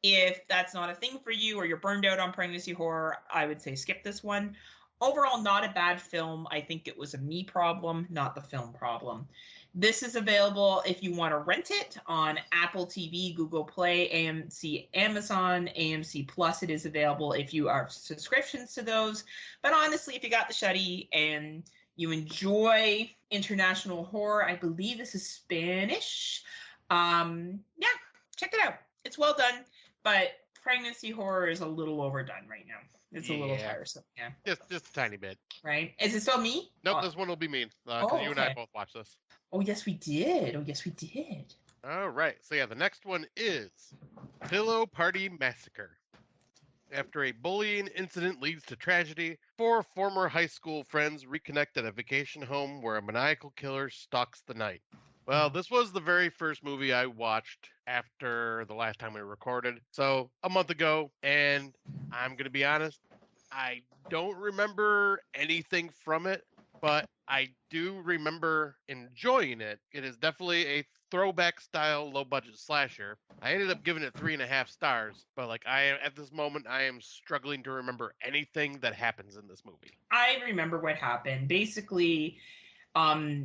If that's not a thing for you or you're burned out on pregnancy horror, I would say skip this one. Overall, not a bad film. I think it was a me problem, not the film problem. This is available if you want to rent it on Apple TV, Google Play, AMC, Amazon, AMC Plus. It is available if you are subscriptions to those. But honestly, if you got the Shuddy and you enjoy international horror, I believe this is Spanish. Check it out. It's well done, but pregnancy horror is a little overdone right now. It's a little tiresome. Yeah. Just a tiny bit. Right? Is it still me? Nope, this one will be me. Because you and I both watched this. Oh, yes, we did. All right. So, the next one is Pillow Party Massacre. After a bullying incident leads to tragedy, 4 former high school friends reconnect at a vacation home where a maniacal killer stalks the night. Well, this was the very first movie I watched after the last time we recorded. So, a month ago, and I'm going to be honest, I don't remember anything from it, but I do remember enjoying it. It is definitely a throwback style, low budget slasher. I ended up giving it 3.5 stars, but at this moment, I am struggling to remember anything that happens in this movie. I remember what happened. Basically,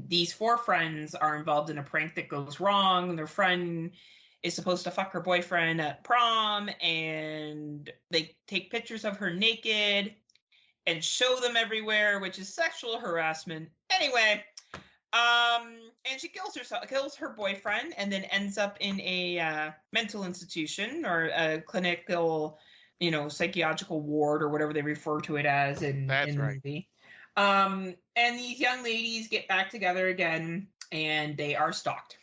these 4 friends are involved in a prank that goes wrong. Their friend is supposed to fuck her boyfriend at prom, and they take pictures of her naked and show them everywhere, which is sexual harassment. Anyway, And she kills her boyfriend, and then ends up in a mental institution or a clinical, psychological ward or whatever they refer to it as in That's the right. movie. And these young ladies get back together again, and they are stalked.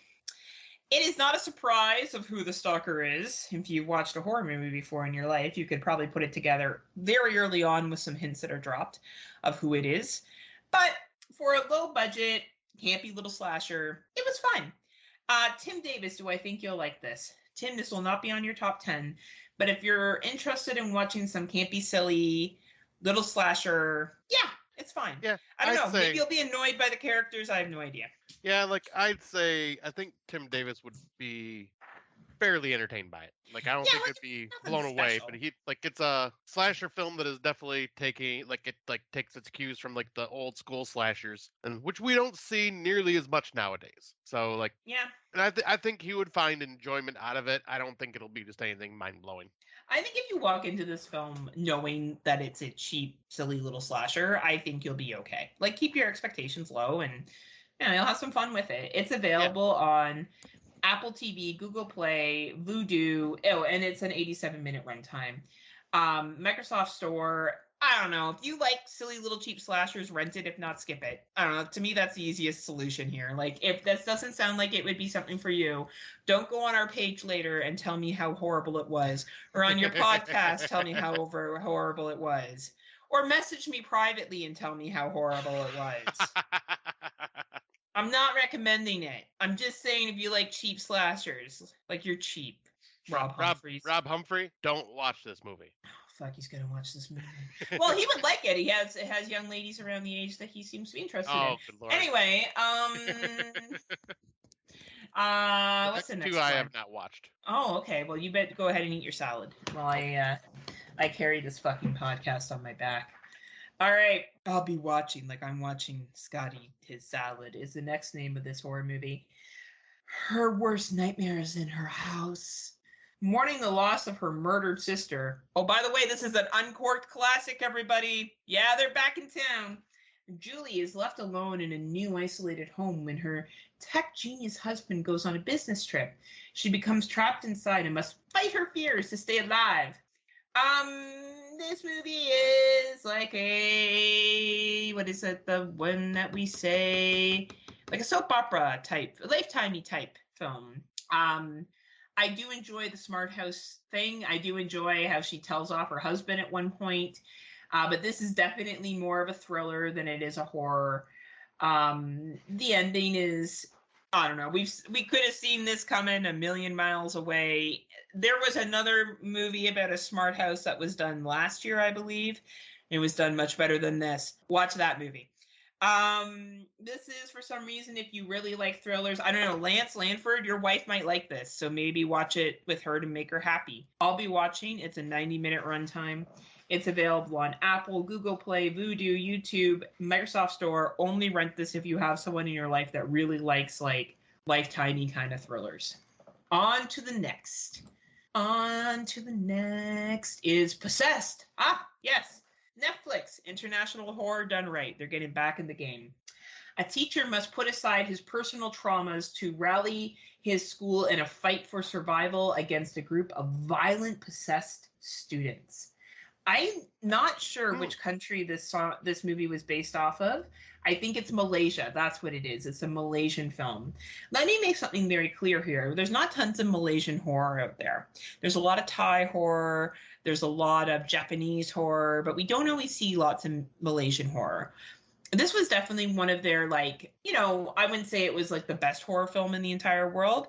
It is not a surprise of who the stalker is. If you've watched a horror movie before in your life, you could probably put it together very early on with some hints that are dropped of who it is. But for a low budget, campy little slasher, it was fine. Tim Davis, do I think you'll like this? Tim, this will not be on your top 10, but if you're interested in watching some campy, silly little slasher, yeah, it's fine. Yeah, I don't I'd know. say. Maybe you'll be annoyed by the characters. I have no idea. Yeah, like I'd say, I think Tim Davis would be fairly entertained by it. Like I don't Yeah, think like it'd be nothing blown away, special. but it's a slasher film that is definitely taking like it like takes its cues from like the old school slashers, and which we don't see nearly as much nowadays. So like, Yeah. and I think he would find enjoyment out of it. I don't think it'll be just anything mind blowing. I think if you walk into this film knowing that it's a cheap, silly little slasher, I think you'll be okay. Like, keep your expectations low, and you'll have some fun with it. It's Yeah. available on Apple TV, Google Play, Vudu. Oh, and it's an 87-minute runtime. Microsoft Store. I don't know. If you like silly little cheap slashers, rent it. If not, skip it. I don't know. To me, that's the easiest solution here. Like, if this doesn't sound like it would be something for you, don't go on our page later and tell me how horrible it was. Or on your podcast, tell me how horrible it was. Or message me privately and tell me how horrible it was. I'm not recommending it. I'm just saying if you like cheap slashers, like you're cheap. Rob Humphreys. Rob Humphrey, don't watch this movie. Oh, fuck, he's gonna watch this movie. Well, he would like it. It has young ladies around the age that he seems to be interested in. Good lord. Anyway, what's the next two one? I have not watched. Oh, okay. Well, you better go ahead and eat your salad while I carry this fucking podcast on my back. All right, I'll be watching like I'm watching Scotty his salad is the next name of this horror movie. Her worst nightmares in her house. Mourning the loss of her murdered sister. Oh, by the way, this is an uncorked classic, everybody. Yeah, they're back in town. Julie is left alone in a new isolated home when her tech genius husband goes on a business trip. She becomes trapped inside and must fight her fears to stay alive. This movie is like what is it? The one that we say, like a soap opera type, lifetimey type film. I do enjoy the smart house thing. I do enjoy how she tells off her husband at one point. But this is definitely more of a thriller than it is a horror. The ending is, I don't know. We could have seen this coming a million miles away. There was another movie about a smart house that was done last year, I believe. It was done much better than this. Watch that movie. This is, for some reason, if you really like thrillers, I don't know, Lance Lanford, your wife might like this, so maybe watch it with her to make her happy. I'll be watching. It's a 90-minute runtime. It's available on Apple, Google Play, Vudu, YouTube, Microsoft Store. Only rent this if you have someone in your life that really likes like lifetimey kind of thrillers. On to the next. On to the next is Possessed. Ah, yes. Netflix, international horror done right. They're getting back in the game. A teacher must put aside his personal traumas to rally his school in a fight for survival against a group of violent, possessed students. I'm not sure which country this movie was based off of. I think it's Malaysia. That's what it is. It's a Malaysian film. Let me make something very clear here. There's not tons of Malaysian horror out there. There's a lot of Thai horror. There's a lot of Japanese horror, but we don't always see lots of Malaysian horror. This was definitely one of their, like, I wouldn't say it was like the best horror film in the entire world,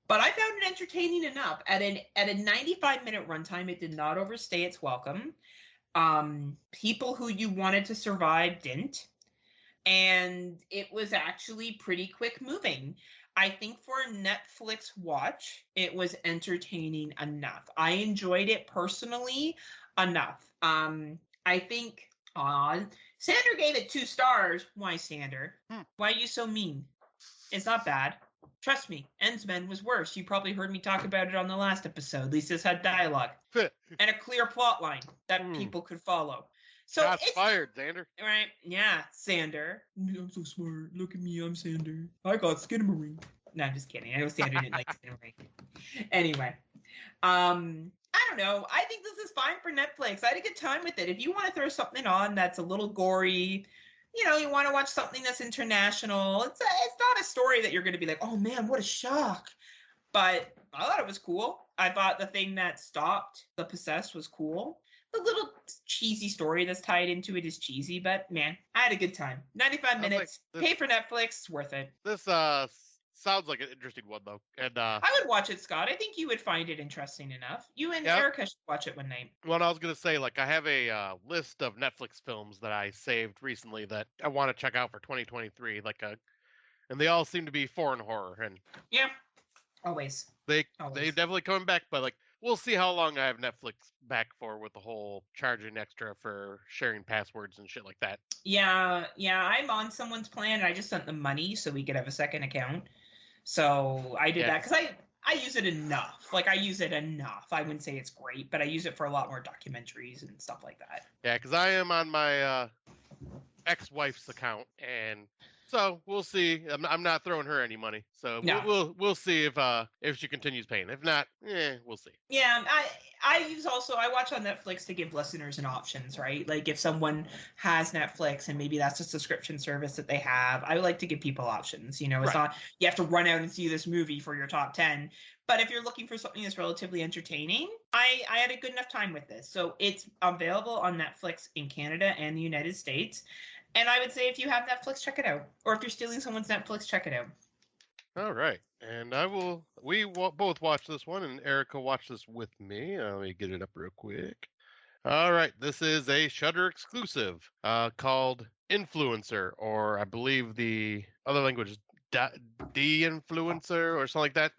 but I found it entertaining enough. At a 95-minute runtime, it did not overstay its welcome. People who you wanted to survive didn't. And it was actually pretty quick moving. I think for a Netflix watch, it was entertaining enough. I enjoyed it personally enough. I think Sander gave it 2 stars. Why, Sander? Why are you so mean? It's not bad. Trust me, Ensmen was worse. You probably heard me talk about it on the last episode. At least this had dialogue and a clear plot line that people could follow. So Shots it's fired, Xander. right. Yeah, Sander. I'm so smart. Look at me. I'm Sander. I got Skinamarink. No, I'm just kidding. I know Sander didn't like Skinamarink. Anyway, I don't know. I think this is fine for Netflix. I had a good time with it. If you want to throw something on that's a little gory, you want to watch something that's international. It's not a story that you're going to be like, oh man, what a shock. But I thought it was cool. I thought the thing that stopped the possessed was cool. The little cheesy story that's tied into it is cheesy, but man, I had a good time. 95 I was like, minutes. Pay for Netflix. It's worth it. this sounds like an interesting one though, and I would watch it, Scott. I think you would find it interesting enough. You and yeah. Erica should watch it one night. Well, I was gonna say, like, I have a list of Netflix films that I saved recently that I want to check out for 2023. And they all seem to be foreign horror, and Yeah, always. they Always. definitely coming back. But like, we'll see how long I have Netflix back for with the whole charging extra for sharing passwords and shit like that. Yeah. I'm on someone's plan, and I just sent them money so we could have a second account. So I did that because I use it enough. Like, I use it enough. I wouldn't say it's great, but I use it for a lot more documentaries and stuff like that. Yeah, because I am on my ex-wife's account, and so we'll see. I'm not throwing her any money, so No. we'll see if she continues paying. If not, we'll see. Yeah, I watch on Netflix to give listeners an options, right? Like, if someone has Netflix and maybe that's a subscription service that they have, I like to give people options. It's Right. not you have to run out and see this movie for your top 10. But if you're looking for something that's relatively entertaining, I had a good enough time with this. So it's available on Netflix in Canada and the United States. And I would say if you have Netflix, check it out. Or if you're stealing someone's Netflix, check it out. All right, and both watch this one, and Erica watched this with me. Let me get it up real quick. All right, this is a Shudder exclusive called Influencer, or I believe the other language is De-Influencer or something like that.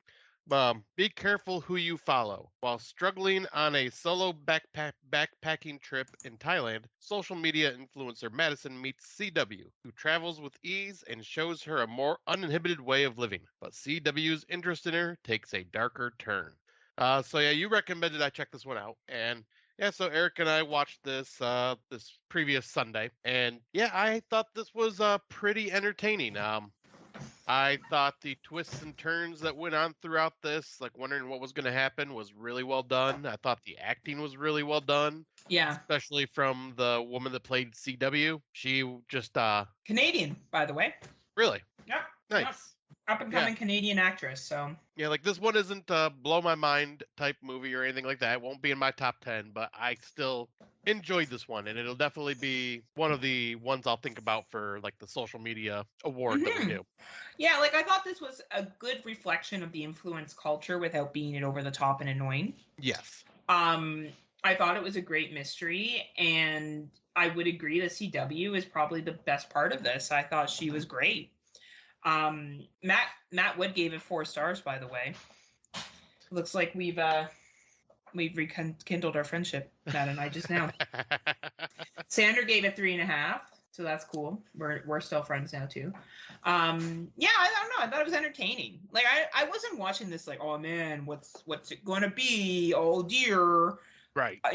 Be careful who you follow. While struggling on a solo backpacking trip in Thailand, social media influencer Madison meets CW, who travels with ease and shows her a more uninhibited way of living. But CW's interest in her takes a darker turn. So yeah, you recommended I check this one out, and yeah, so Eric and I watched this this previous Sunday, and yeah, I thought this was pretty entertaining. I thought the twists and turns that went on throughout this, like wondering what was going to happen, was really well done. I thought the acting was really well done. Yeah. Especially from the woman that played CW. She just Canadian, by the way. Really? Yep. Nice. Yep. Up and coming Canadian actress, so. Yeah, like this one isn't a blow my mind type movie or anything like that. It won't be in my top 10, but I still enjoyed this one, and it'll definitely be one of the ones I'll think about for like the social media award that we do. Yeah, like I thought this was a good reflection of the influence culture without being it over the top and annoying. Yes. I thought it was a great mystery, and I would agree that CW is probably the best part of this. I thought she was great. Matt Wood gave it 4 stars, by the way. Looks like we've rekindled our friendship, Matt and I, just now. Sander gave it 3.5, so that's cool. We're still friends now too. Yeah, I don't know. I thought it was entertaining. Like I wasn't watching this like, oh man, what's it gonna be? Oh dear. Right. But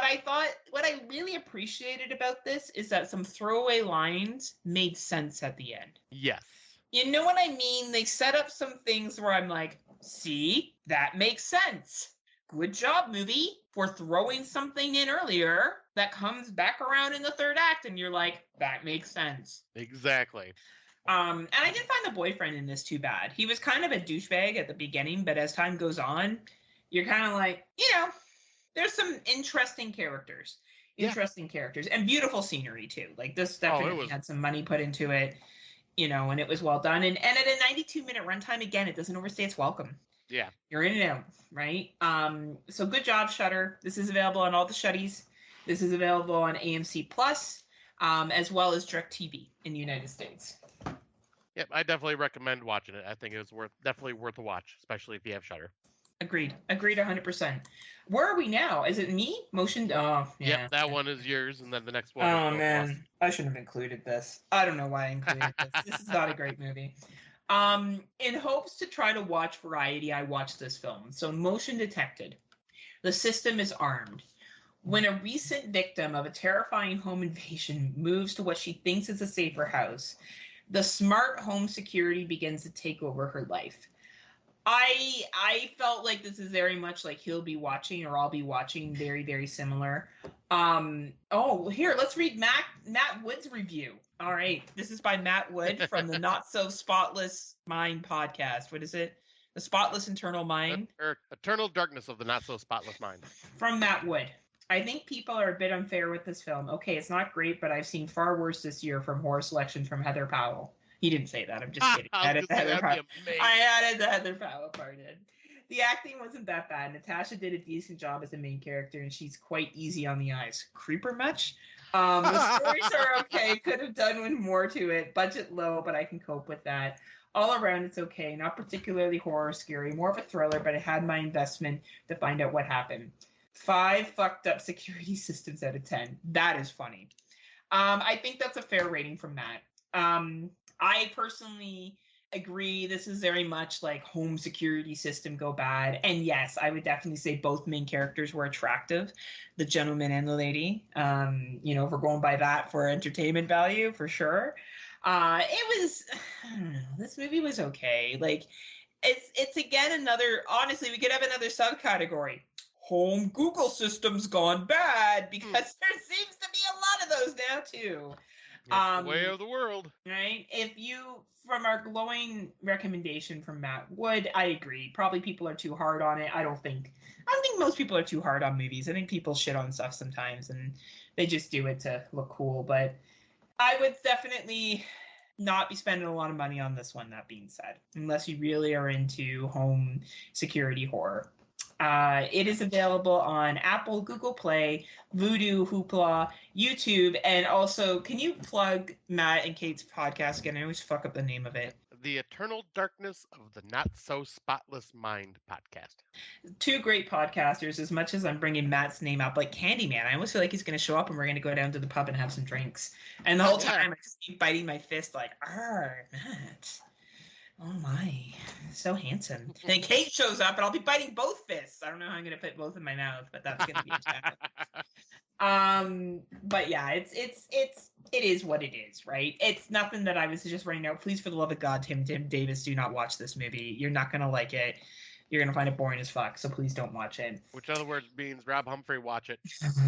I thought what I really appreciated about this is that some throwaway lines made sense at the end. Yes. You know what I mean? They set up some things where I'm like, see, that makes sense. Good job, movie, for throwing something in earlier that comes back around in the third act, and you're like, that makes sense. Exactly. And I didn't find the boyfriend in this too bad. He was kind of a douchebag at the beginning, but as time goes on, you're kind of like, there's some interesting characters. And beautiful scenery too. Like this definitely had some money put into it, and it was well done. And at a 92-minute runtime, again, it doesn't overstay its welcome. Yeah. You're in and out, right? So good job, Shudder. This is available on all the Shuddies. This is available on AMC Plus, as well as DirecTV in the United States. Yep, I definitely recommend watching it. I think it's definitely worth a watch, especially if you have Shudder. Agreed 100%. Where are we now? Is it me? Motion? Oh, yeah. Yep, that one is yours, and then the next one. Oh man, I shouldn't have included this. I don't know why I included this. This is not a great movie. In hopes to try to watch variety, I watched this film. So, Motion Detected. The system is armed. When a recent victim of a terrifying home invasion moves to what she thinks is a safer house, the smart home security begins to take over her life. I felt like this is very much like He'll Be Watching or I'll Be Watching, very, very similar. Here, let's read Matt Wood's review. All right, this is by Matt Wood from the Not So Spotless Mind podcast. What is it? The Spotless Internal Mind? Eternal Darkness of the Not So Spotless Mind. From Matt Wood. I think people are a bit unfair with this film. Okay, it's not great, but I've seen far worse this year from horror selections from Heather Powell. He didn't say that. I'm just kidding. I added the Heather Powell part in. The acting wasn't that bad. Natasha did a decent job as the main character, and she's quite easy on the eyes. Creeper much? The stories are okay. Could have done with more to it. Budget low, but I can cope with that. All around, it's okay. Not particularly horror scary. More of a thriller, but it had my investment to find out what happened. 5 fucked up security systems out of 10. That is funny. I think that's a fair rating from Matt. I personally agree. This is very much like home security system go bad. And yes, I would definitely say both main characters were attractive, the gentleman and the lady. If we're going by that for entertainment value, for sure. It was, I don't know, this movie was okay. Like, it's again another, honestly, we could have another subcategory. Home Google systems gone bad, because there seems to be a lot of those now too. It's the way of the world. Right? From our glowing recommendation from Matt Wood, I agree. Probably people are too hard on it. I don't think most people are too hard on movies. I think people shit on stuff sometimes and they just do it to look cool. But I would definitely not be spending a lot of money on this one, that being said, unless you really are into home security horror. It is available on Apple, Google Play, Vudu, Hoopla, YouTube, and also, can you plug Matt and Kate's podcast again? I always fuck up the name of it. The Eternal Darkness of the Not So Spotless Mind podcast. 2 great podcasters. As much as I'm bringing Matt's name up, like Candyman, I almost feel like he's going to show up and we're going to go down to the pub and have some drinks. And the whole time I just keep biting my fist like, Matt. Oh my, so handsome. And then Kate shows up and I'll be biting both fists. I don't know how I'm going to put both in my mouth, but that's going to be a challenge. But yeah, it is what it is, right? It's nothing that I was just writing out. Please, for the love of God, Tim Davis, do not watch this movie. You're not going to like it. You're going to find it boring as fuck, so please don't watch it. Which, in other words, means Rob Humphrey, watch it.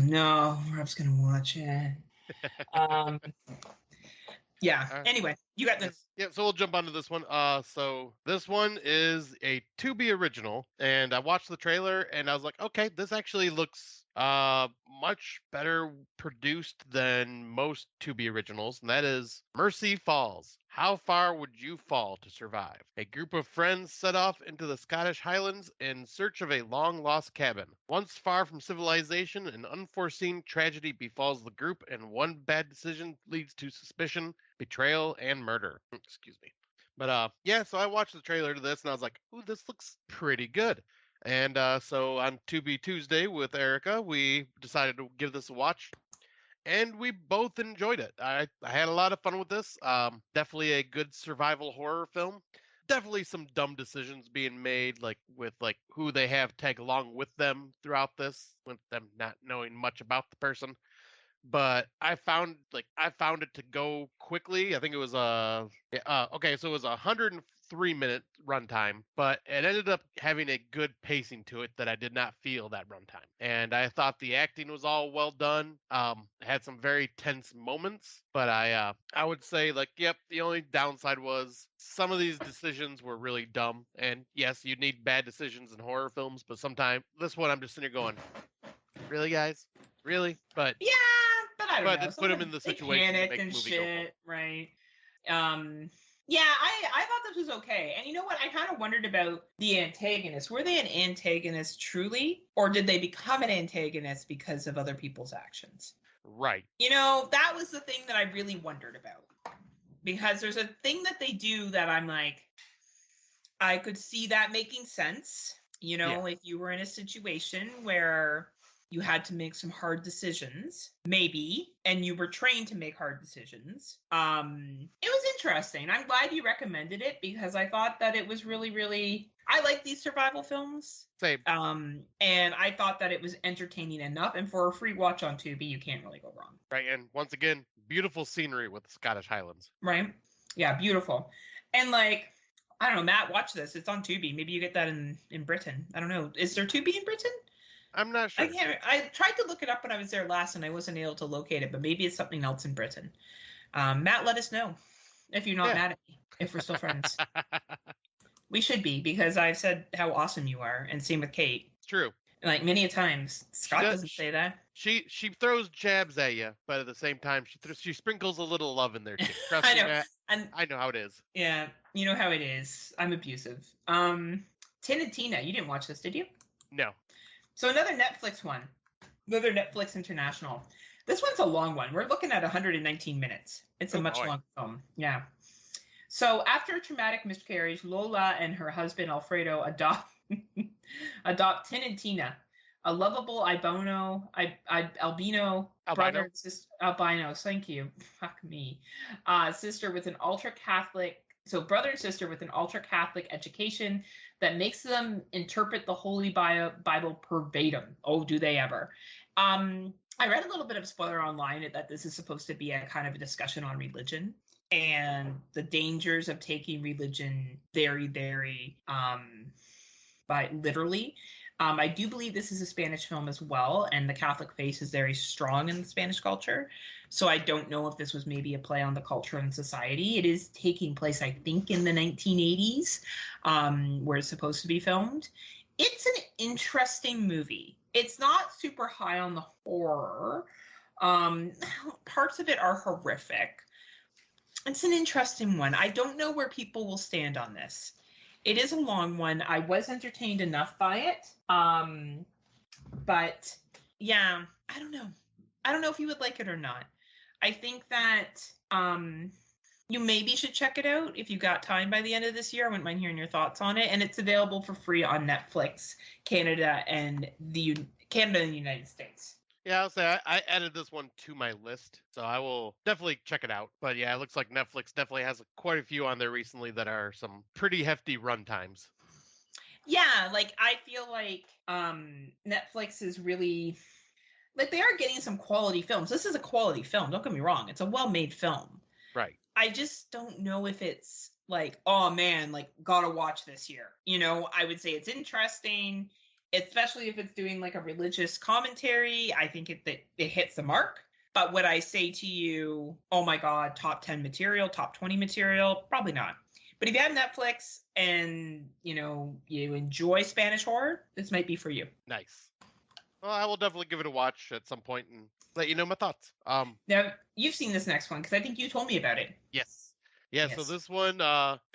No, Rob's going to watch it. Yeah. Anyway, you got this. Yeah, so we'll jump onto this one. So this one is a Tubi original, and I watched the trailer, and I was like, okay, this actually looks much better produced than most Tubi originals, and that is Mercy Falls. How far would you fall to survive? A group of friends set off into the Scottish Highlands in search of a long-lost cabin. Once far from civilization, an unforeseen tragedy befalls the group, and one bad decision leads to suspicion, betrayal, and murder. Excuse me. But so I watched the trailer to this, and I was like, ooh, this looks pretty good. And so on Tubi Tuesday with Erica, we decided to give this a watch. And we both enjoyed it. I had a lot of fun with this. Definitely a good survival horror film. Definitely some dumb decisions being made, like with who they have tag along with them throughout this, with them not knowing much about the person. But I found it to go quickly. I think it was so it was a 103-minute runtime, but it ended up having a good pacing to it that I did not feel that runtime. And I thought the acting was all well done. Had some very tense moments, but I would say the only downside was some of these decisions were really dumb. And yes, you need bad decisions in horror films, but sometimes this one I'm just sitting here going, really, guys? Really? But yeah. But I don't know. Put them in the situation to make the movie shit, right? Yeah, I thought this was okay. And you know what? I kind of wondered about the antagonist. Were they an antagonist truly? Or did they become an antagonist because of other people's actions? Right. That was the thing that I really wondered about. Because there's a thing that they do that I'm like, I could see that making sense. If you were in a situation where You had to make some hard decisions, maybe, and you were trained to make hard decisions. It was interesting. I'm glad you recommended it because I thought that it was really, really. I like these survival films. Same. And I thought that it was entertaining enough. And for a free watch on Tubi, you can't really go wrong. Right, and once again, beautiful scenery with the Scottish Highlands. Right? Yeah, beautiful. And like, I don't know, Matt, watch this. It's on Tubi. Maybe you get that in Britain. I don't know. Is there Tubi in Britain? I'm not sure. I tried to look it up when I was there last and I wasn't able to locate it, but maybe it's something else in Britain. Matt, let us know if you're not mad at me, if we're still friends. We should be, because I've said how awesome you are, and same with Kate. It's true. Like many a times. Scott doesn't say that. She throws jabs at you, but at the same time, she sprinkles a little love in there too. Trust I know. me, Matt, And I know how it is. Yeah, you know how it is. I'm abusive. Tin and Tina, you didn't watch this, did you? No. So another Netflix one. Another Netflix international. This one's a long one. We're looking at 119 minutes. It's a much longer film. Yeah. So after a traumatic miscarriage, Lola and her husband Alfredo adopt Tin and Tina, a lovable albino brother and sister. Albinos, thank you. Fuck me. Sister with an ultra Catholic. So brother and sister with an ultra Catholic education that makes them interpret the Holy Bible verbatim. Oh, do they ever? I read a little bit of spoiler online that this is supposed to be a kind of a discussion on religion and the dangers of taking religion very, very literally. I do believe this is a Spanish film as well, and the Catholic faith is very strong in the Spanish culture. So I don't know if this was maybe a play on the culture and society. It is taking place, I think, in the 1980s, where it's supposed to be filmed. It's an interesting movie. It's not super high on the horror. Parts of it are horrific. It's an interesting one. I don't know where people will stand on this. It is a long one. I was entertained enough by it. But yeah, I don't know. I don't know if you would like it or not. I think that you maybe should check it out if you got time by the end of this year. I wouldn't mind hearing your thoughts on it. And it's available for free on Netflix, Canada and the United States. Yeah, I'll say I added this one to my list, so I will definitely check it out. But yeah, it looks like Netflix definitely has quite a few on there recently that are some pretty hefty run times. Yeah, like I feel like Netflix is really, like, they are getting some quality films. This is a quality film, don't get me wrong. It's a well-made film. Right. I just don't know if it's like, oh man, like, gotta watch this here. You know, I would say it's interesting, especially if it's doing like a religious commentary. I think it hits the mark. But would I say to you, oh my God, top 10 material, top 20 material? Probably not. But if you have Netflix and, you know, you enjoy Spanish horror, this might be for you. Nice. Well, I will definitely give it a watch at some point and let you know my thoughts. Now, you've seen this next one because I think you told me about it. Yes. Yeah, Yes. So this one,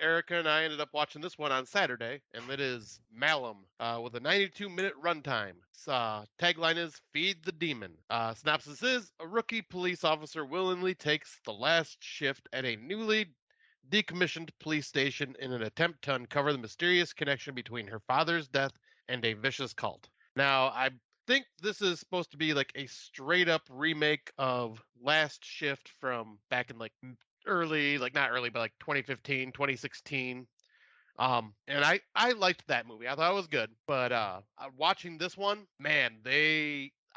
Erica and I ended up watching this one on Saturday, and it is Malum, with a 92-minute runtime. Tagline is Feed the Demon. Synopsis is, a rookie police officer willingly takes the last shift at a newly decommissioned police station in an attempt to uncover the mysterious connection between her father's death and a vicious cult. Now, I think this is supposed to be like a straight-up remake of Last Shift from back in like early, like not early, but like 2015, 2016. And I liked that movie. I thought it was good. But watching this one, man,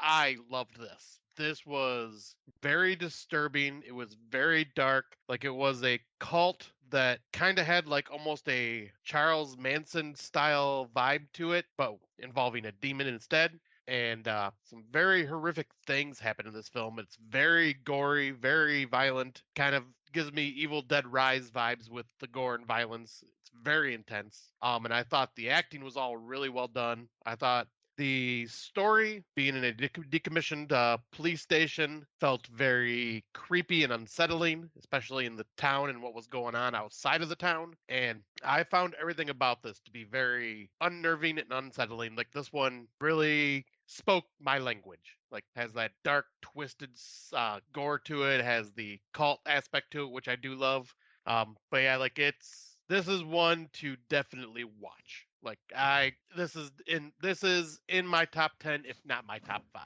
I loved this. This was very disturbing. It was very dark. Like, it was a cult that kind of had like almost a Charles Manson style vibe to it, but involving a demon instead. And some very horrific things happen in this film. It's very gory, very violent, kind of gives me Evil Dead Rise vibes with the gore and violence. It's very intense. And I thought the acting was all really well done. I thought the story, being in a decommissioned police station, felt very creepy and unsettling, especially in the town and what was going on outside of the town. And I found everything about this to be very unnerving and unsettling. Like, this one really spoke my language. Like, has that dark, twisted gore to it, has the cult aspect to it, which I do love. But yeah, like, this is one to definitely watch. Like this is in my top 10, if not my top 5.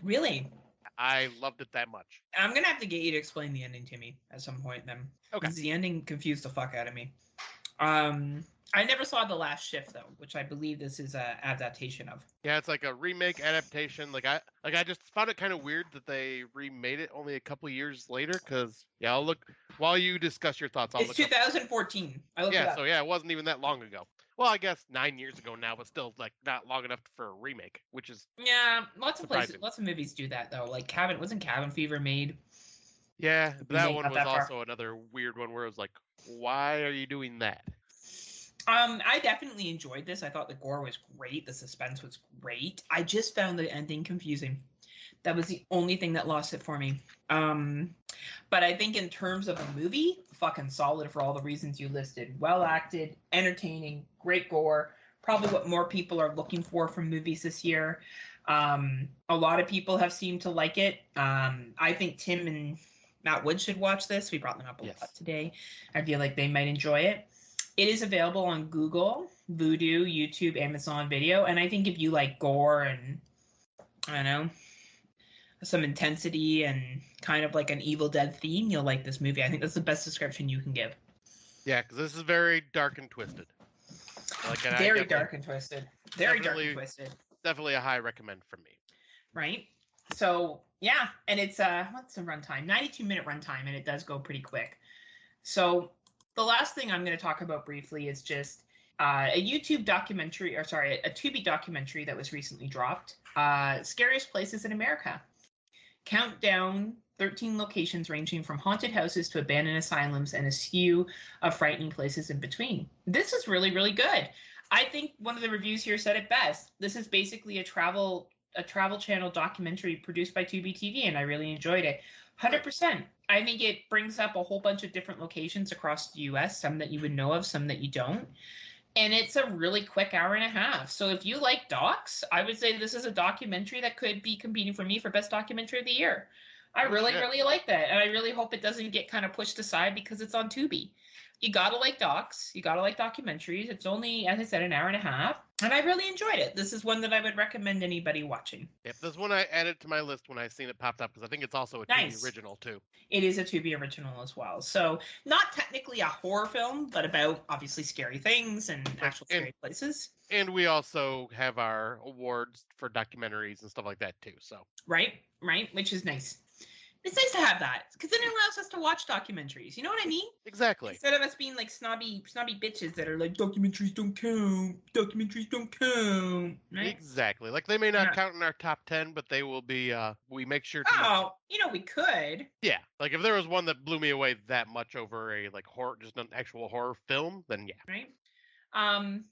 Really? I loved it that much. I'm gonna have to get you to explain the ending to me at some point then. Okay. Because the ending confused the fuck out of me. I never saw The Last Shift though, which I believe this is a adaptation of. Yeah, it's like a remake adaptation. I just found it kind of weird that they remade it only a couple years later. Cause yeah, I'll look while you discuss your thoughts. I'll It's look up. 2014. I looked it up. So yeah, it wasn't even that long ago. Well, I guess 9 years ago now, but still like not long enough for a remake, which is Yeah, lots of places, surprising. lots of movies do that though. Like wasn't Cabin Fever made? Yeah, but that Remake one not was that far. also another weird one where it was like, why are you doing that? I definitely enjoyed this. I thought the gore was great. The suspense was great. I just found the ending confusing. That was the only thing that lost it for me. But I think in terms of a movie, fucking solid for all the reasons you listed. Well acted, entertaining, great gore. Probably what more people are looking for from movies this year. A lot of people have seemed to like it. I think Tim and Matt Wood should watch this. We brought them up a lot today. I feel like they might enjoy it. It is available on Google, Vudu, YouTube, Amazon Video, and I think if you like gore and, I don't know, some intensity and kind of like an Evil Dead theme, you'll like this movie. I think that's the best description you can give. Yeah, because this is very dark and twisted. Very dark and twisted. Very dark and twisted. Definitely a high recommend from me. Right? So, yeah, and it's, what's the runtime? 92-minute runtime, and it does go pretty quick. So, the last thing I'm going to talk about briefly is just a YouTube documentary, a Tubi documentary that was recently dropped. Scariest Places in America. Count down 13 locations ranging from haunted houses to abandoned asylums and a slew of frightening places in between. This is really, really good. I think one of the reviews here said it best. This is basically a travel channel documentary produced by Tubi TV, and I really enjoyed it. 100%. I think it brings up a whole bunch of different locations across the U.S., some that you would know of, some that you don't. And it's a really quick hour and a half. So if you like docs, I would say this is a documentary that could be competing for me for Best Documentary of the Year. I really like that. And I really hope it doesn't get kind of pushed aside because it's on Tubi. You gotta like docs. You gotta like documentaries. It's only, as I said, an hour and a half. And I really enjoyed it. This is one that I would recommend anybody watching. Yep, this one I added to my list when I seen it popped up because I think it's also a Tubi original too. It is a Tubi original as well. So not technically a horror film, but about obviously scary things and actual scary places. And we also have our awards for documentaries and stuff like that too. So right, which is nice. It's nice to have that because then it allows us to watch documentaries. You know what I mean? Exactly. Instead of us being like snobby bitches that are like, documentaries don't count. Documentaries don't count. Right? Exactly. Like they may not count in our top 10, but they will be. We make sure to. Oh, we could. Yeah. Like if there was one that blew me away that much over a like horror, just an actual horror film, then yeah. Right.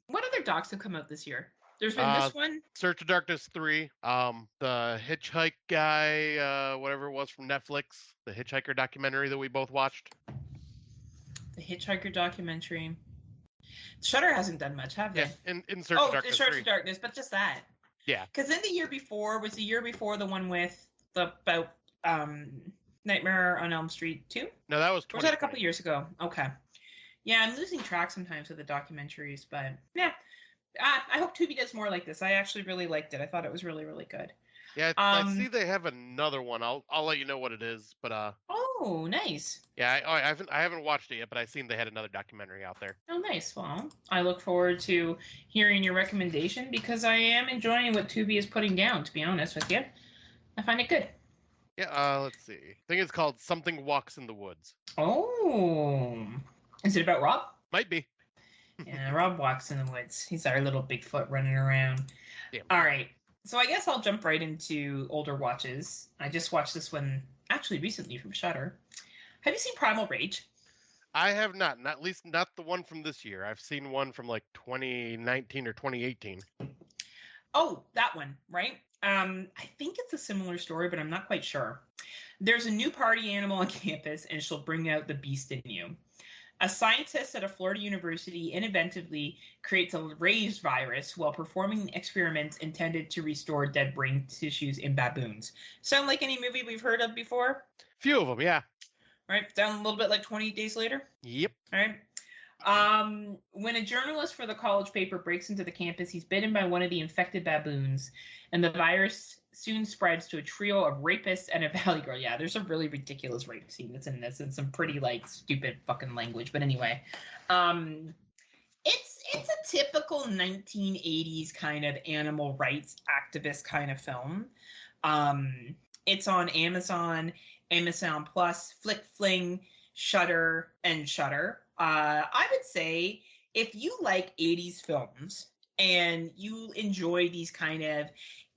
What other docs have come out this year? There's been this one. Search of Darkness 3. The Hitchhike guy, whatever it was from Netflix, the Hitchhiker documentary that we both watched. The Hitchhiker documentary. Shudder hasn't done much, have they? Yeah, in Search of Darkness. Search of Darkness, but just that. Yeah. Because then the year before the one with about Nightmare on Elm Street 2? No, that was 2020. Or was that a couple years ago? Okay. Yeah, I'm losing track sometimes with the documentaries, but yeah. I hope Tubi does more like this. I actually really liked it. I thought it was really, really good. Yeah, I see they have another one. I'll let you know what it is, but Oh, nice. Yeah, I haven't watched it yet, but I seen they had another documentary out there. Oh, nice. Well, I look forward to hearing your recommendation because I am enjoying what Tubi is putting down. To be honest with you, I find it good. Yeah. Let's see. I think it's called Something Walks in the Woods. Oh, is it about Rob? Might be. Yeah, Rob walks in the woods. He's our little Bigfoot running around. Yeah. All right. So I guess I'll jump right into older watches. I just watched this one actually recently from Shudder. Have you seen Primal Rage? I have not. At least not the one from this year. I've seen one from like 2019 or 2018. Oh, that one, right? I think it's a similar story, but I'm not quite sure. There's a new party animal on campus, and she'll bring out the beast in you. A scientist at a Florida university inventively creates a raised virus while performing experiments intended to restore dead brain tissues in baboons. Sound like any movie we've heard of before? Few of them, yeah. All right, sound a little bit like 28 Days Later? Yep. All right. When a journalist for the college paper breaks into the campus, he's bitten by one of the infected baboons, and the virus soon spreads to a trio of rapists and a valley girl. Yeah, there's a really ridiculous rape scene that's in this, and some pretty like stupid fucking language. But anyway, um, it's a typical 1980s kind of animal rights activist kind of film. It's on Amazon, Amazon Plus, Flick Fling, Shudder, and Shudder. I would say if you like 80s films and you enjoy these kind of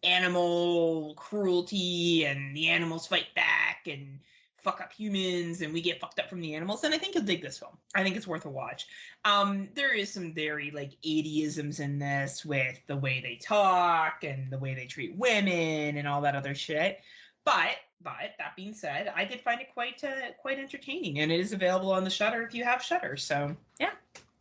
animal cruelty and the animals fight back and fuck up humans and we get fucked up from the animals, then I think you'll dig this film. I think it's worth a watch. There is some very like 80isms in this with the way they talk and the way they treat women and all that other shit. But that being said, I did find it quite entertaining, and it is available on the Shudder if you have Shudder. So yeah.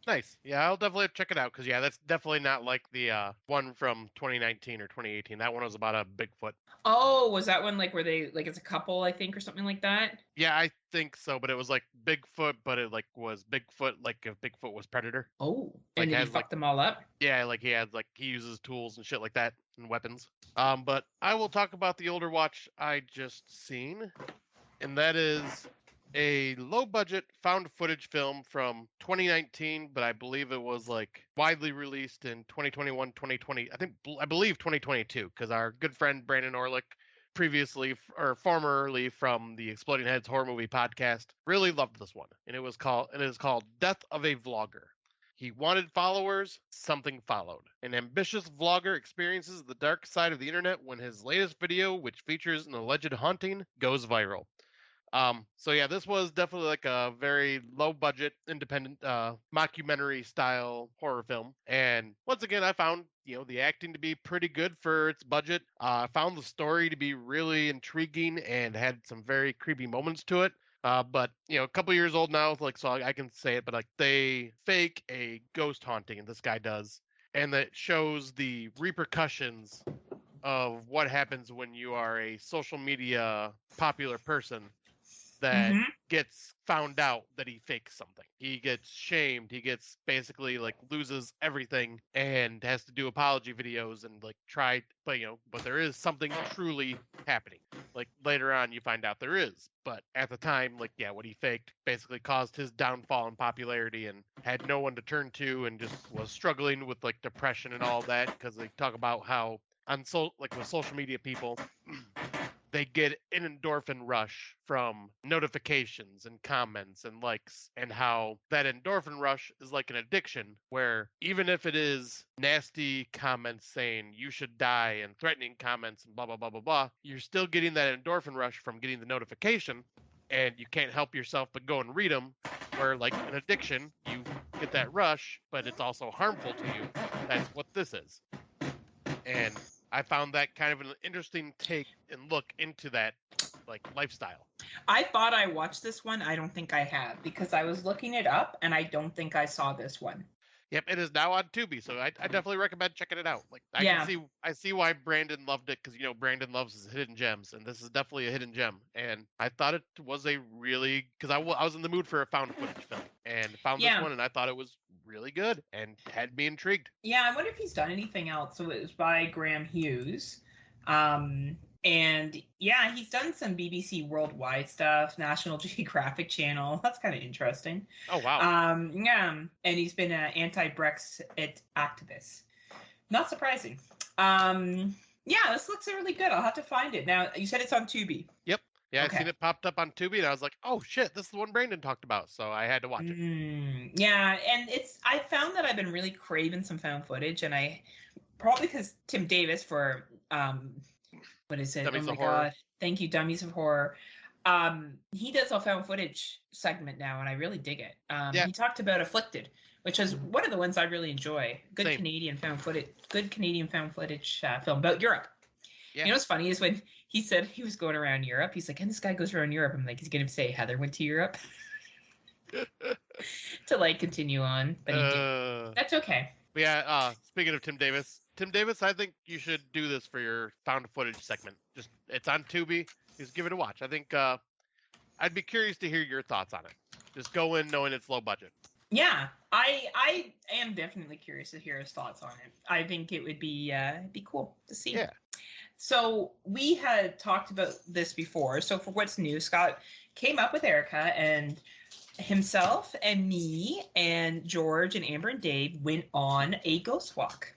Nice. Yeah, I'll definitely check it out because yeah, that's definitely not like the one from 2019 or 2018. That one was about a Bigfoot. Oh, was that one like where they like it's a couple, I think, or something like that? Yeah, I think so, but it was like Bigfoot, but it like was Bigfoot like if Bigfoot was Predator. Oh, Like and did he has fuck like them all up? yeah, like he uses tools and shit like that and weapons. But I will talk about the older watch I just seen, and that is a low budget found footage film from 2019, but I believe it was like widely released in 2021, 2020. I believe 2022 because our good friend Brandon Orlick, previously or formerly from the Exploding Heads horror movie podcast, really loved this one, and it is called Death of a Vlogger. He wanted followers, something followed. An ambitious vlogger experiences the dark side of the internet when his latest video, which features an alleged haunting, goes viral. So yeah, this was definitely like a very low budget, independent, mockumentary style horror film. And once again, I found, the acting to be pretty good for its budget. I found the story to be really intriguing and had some very creepy moments to it. But a couple years old now, like so I can say it, but like they fake a ghost haunting, and this guy does, and that shows the repercussions of what happens when you are a social media popular person that Mm-hmm. gets found out that he fakes something. He gets shamed. He gets basically like loses everything and has to do apology videos and like try, but there is something truly happening. Like later on, you find out there is, but at the time, like yeah, what he faked basically caused his downfall in popularity and had no one to turn to and just was struggling with like depression and all that because they talk about how like with social media people they get an endorphin rush from notifications and comments and likes, and how that endorphin rush is like an addiction where even if it is nasty comments saying you should die and threatening comments and blah blah blah blah blah, you're still getting that endorphin rush from getting the notification, and you can't help yourself but go and read them. Where like an addiction, you get that rush, but it's also harmful to you. That's what this is. And I found that kind of an interesting take and look into that like lifestyle. I thought I watched this one. I don't think I have because I was looking it up and I don't think I saw this one. Yep, it is now on Tubi, so I definitely recommend checking it out. Like Yeah. I see why Brandon loved it because Brandon loves his hidden gems, and this is definitely a hidden gem. And I thought it was a really because I was in the mood for a found footage film and found this one, and I thought it was really good and had me intrigued. Yeah, I wonder if he's done anything else. So it was by Graham Hughes. And yeah, he's done some BBC Worldwide stuff, National Geographic Channel. That's kind of interesting. Oh wow. Yeah, and he's been an anti-Brexit activist. Not surprising. Yeah, this looks really good. I'll have to find it. Now, you said it's on Tubi. Yep. Yeah, Okay. I seen it popped up on Tubi, and I was like, "Oh shit, this is the one Brandon talked about." So I had to watch it. Yeah, and I found that I've been really craving some found footage, and I probably because Tim Davis for what is it? Dummies oh my of Horror. God! Thank you, Dummies of Horror. He does a found footage segment now, and I really dig it. Yeah. He talked about Afflicted, which is one of the ones I really enjoy. Good Same. Canadian found footage film about Europe. Yeah. You know what's funny is when he said he was going around Europe, he's like, and this guy goes around Europe. I'm like, he's gonna say Heather went to Europe to like continue on, but he didn't. That's okay. Yeah. Speaking of Tim Davis, I think you should do this for your found footage segment. Just it's on Tubi. Just give it a watch. I think I'd be curious to hear your thoughts on it. Just go in knowing it's low budget. Yeah, I am definitely curious to hear his thoughts on it. I think it would be cool to see. Yeah. So we had talked about this before. So for what's new, Scott came up with Erica, and himself and me and George and Amber and Dave went on a ghost walk.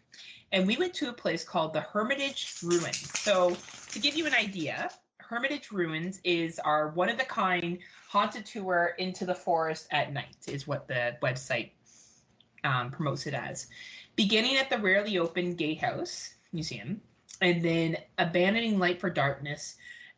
And we went to a place called the Hermitage Ruins. So to give you an idea, Hermitage Ruins is our one of a kind haunted tour into the forest at night, is what the website promotes it as. Beginning at the rarely open Gatehouse Museum, and then abandoning light for darkness,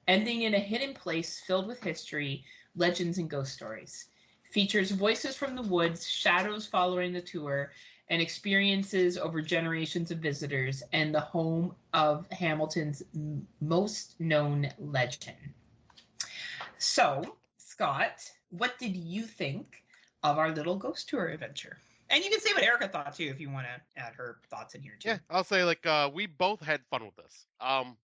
ending in a hidden place filled with history, legends, and ghost stories. Features voices from the woods, shadows following the tour, and experiences over generations of visitors, and the home of Hamilton's most known legend. So, Scott, what did you think of our little ghost tour adventure? And you can say what Erica thought too if you want to add her thoughts in here too. Yeah, I'll say we both had fun with this.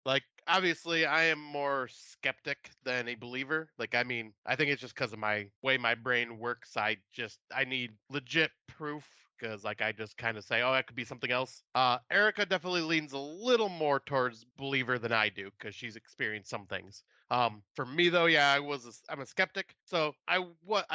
Like obviously I am more skeptic than a believer. Like I mean, I think it's just because of my way my brain works. I need legit proof because like I just kind of say, oh, that could be something else. Erica definitely leans a little more towards believer than I do because she's experienced some things. For me though, yeah, I'm a skeptic. So while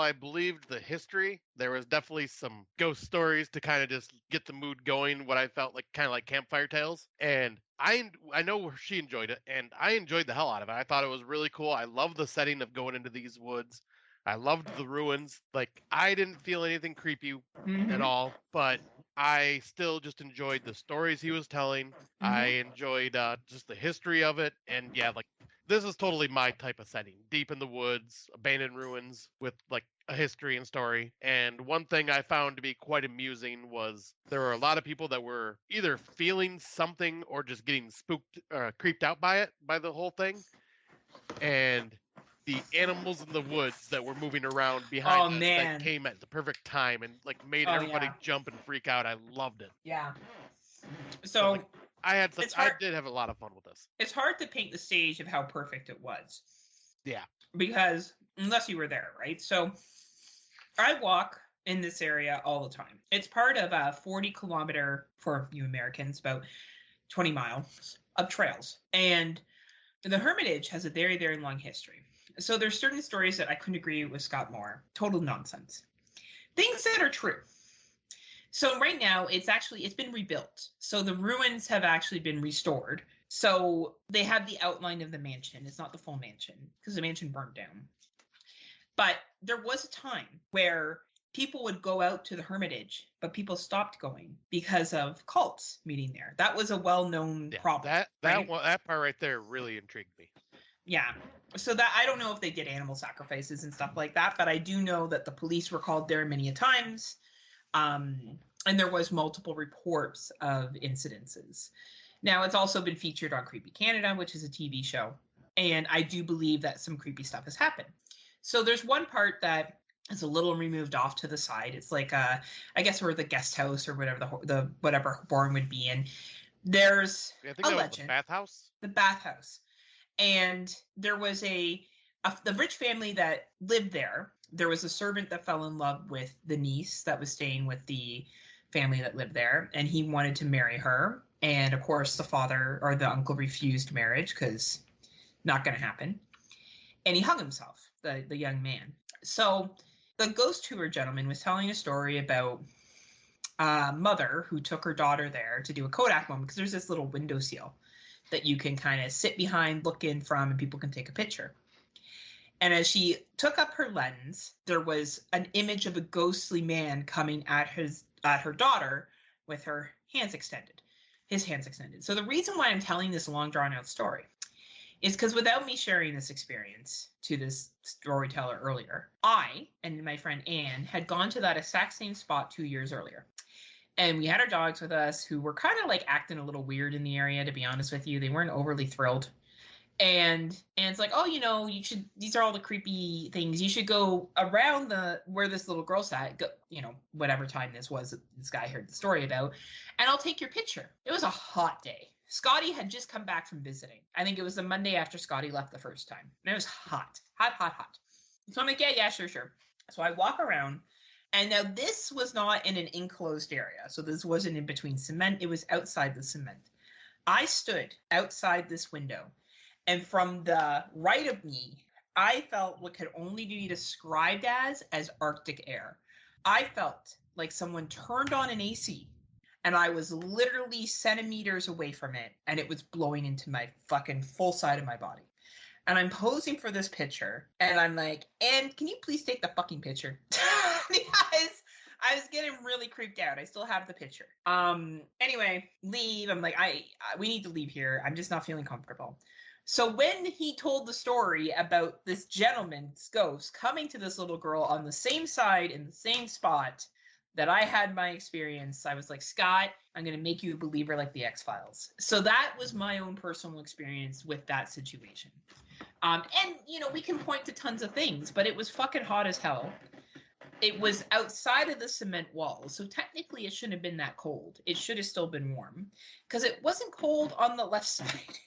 I believed the history, there was definitely some ghost stories to kind of just get the mood going. What I felt like kind of like campfire tales, and I know she enjoyed it, and I enjoyed the hell out of it. I thought it was really cool. I love the setting of going into these woods. I loved the ruins. Like I didn't feel anything creepy at Mm-hmm. all, but I still just enjoyed the stories he was telling. I Mm-hmm. enjoyed just the history of it, and yeah, like this is totally my type of setting. Deep in the woods, abandoned ruins with like a history and story. And one thing I found to be quite amusing was there were a lot of people that were either feeling something or just getting spooked, creeped out by it, by the whole thing. And the animals in the woods that were moving around behind Oh us that man. came at the perfect time and like made Oh everybody yeah. jump and freak out. I loved it. Yeah. So So like it's I hard did have a lot of fun with this. it's hard to paint the stage of how perfect it was Yeah. because unless you were there, right? So I walk in this area all the time. It's part of a 40-kilometer, for you Americans, about 20 miles of trails. And the Hermitage has a very, very long history. So there's certain stories that I couldn't agree with Scott more. Total nonsense. Things that are true. So right now it's been rebuilt. So the ruins have actually been restored. So they have the outline of the mansion. It's not the full mansion because the mansion burned down. But there was a time where people would go out to the Hermitage, but people stopped going because of cults meeting there. That was a well-known Yeah. problem, right? That part right there really intrigued me. Yeah. So that I don't know if they did animal sacrifices and stuff like that, but I do know that the police were called there many a times. And there was multiple reports of incidences. Now it's also been featured on Creepy Canada, which is a TV show, and I do believe that some creepy stuff has happened. So there's one part that is a little removed off to the side. It's like I guess where the guest house or whatever the whatever barn would be in. There's I think a that was the legend, bathhouse. the bathhouse, and there was the rich family that lived there. There was a servant that fell in love with the niece that was staying with the family that lived there, and he wanted to marry her. And of course, the father or the uncle refused marriage because not going to happen. And he hung himself, the young man. So the ghost tour gentleman was telling a story about a mother who took her daughter there to do a Kodak moment because there's this little window seal that you can kind of sit behind, look in from, and people can take a picture. And as she took up her lens, there was an image of a ghostly man coming at her daughter with her hands extended, his hands extended. So the reason why I'm telling this long drawn out story is because without me sharing this experience to this storyteller earlier, I and my friend Anne had gone to that exact same spot 2 years earlier. And we had our dogs with us who were kind of like acting a little weird in the area, to be honest with you. They weren't overly thrilled. And it's like, oh, you should, these are all the creepy things. You should go around where this little girl sat, go, whatever time this was that this guy heard the story about, and I'll take your picture. It was a hot day. Scotty had just come back from visiting. I think it was the Monday after Scotty left the first time. And it was hot. Hot, hot, hot. So I'm like, yeah, sure. So I walk around And now this was not in an enclosed area. So this wasn't in between cement. It was outside the cement. I stood outside this window, and from the right of me, I felt what could only be described as Arctic air. I felt like someone turned on an AC, and I was literally centimeters away from it, and it was blowing into my fucking full side of my body. And I'm posing for this picture, and I'm like, and can you please take the fucking picture? Because I was getting really creeped out. I still have the picture. Anyway, leave. I'm like, we need to leave here. I'm just not feeling comfortable. So when he told the story about this gentleman's ghost coming to this little girl on the same side in the same spot that I had my experience, I was like, Scott, I'm going to make you a believer like the X-Files. So that was my own personal experience with that situation. And, you know, we can point to tons of things, but it was fucking hot as hell. It was outside of the cement wall, so technically it shouldn't have been that cold. It should have still been warm, because it wasn't cold on the left side,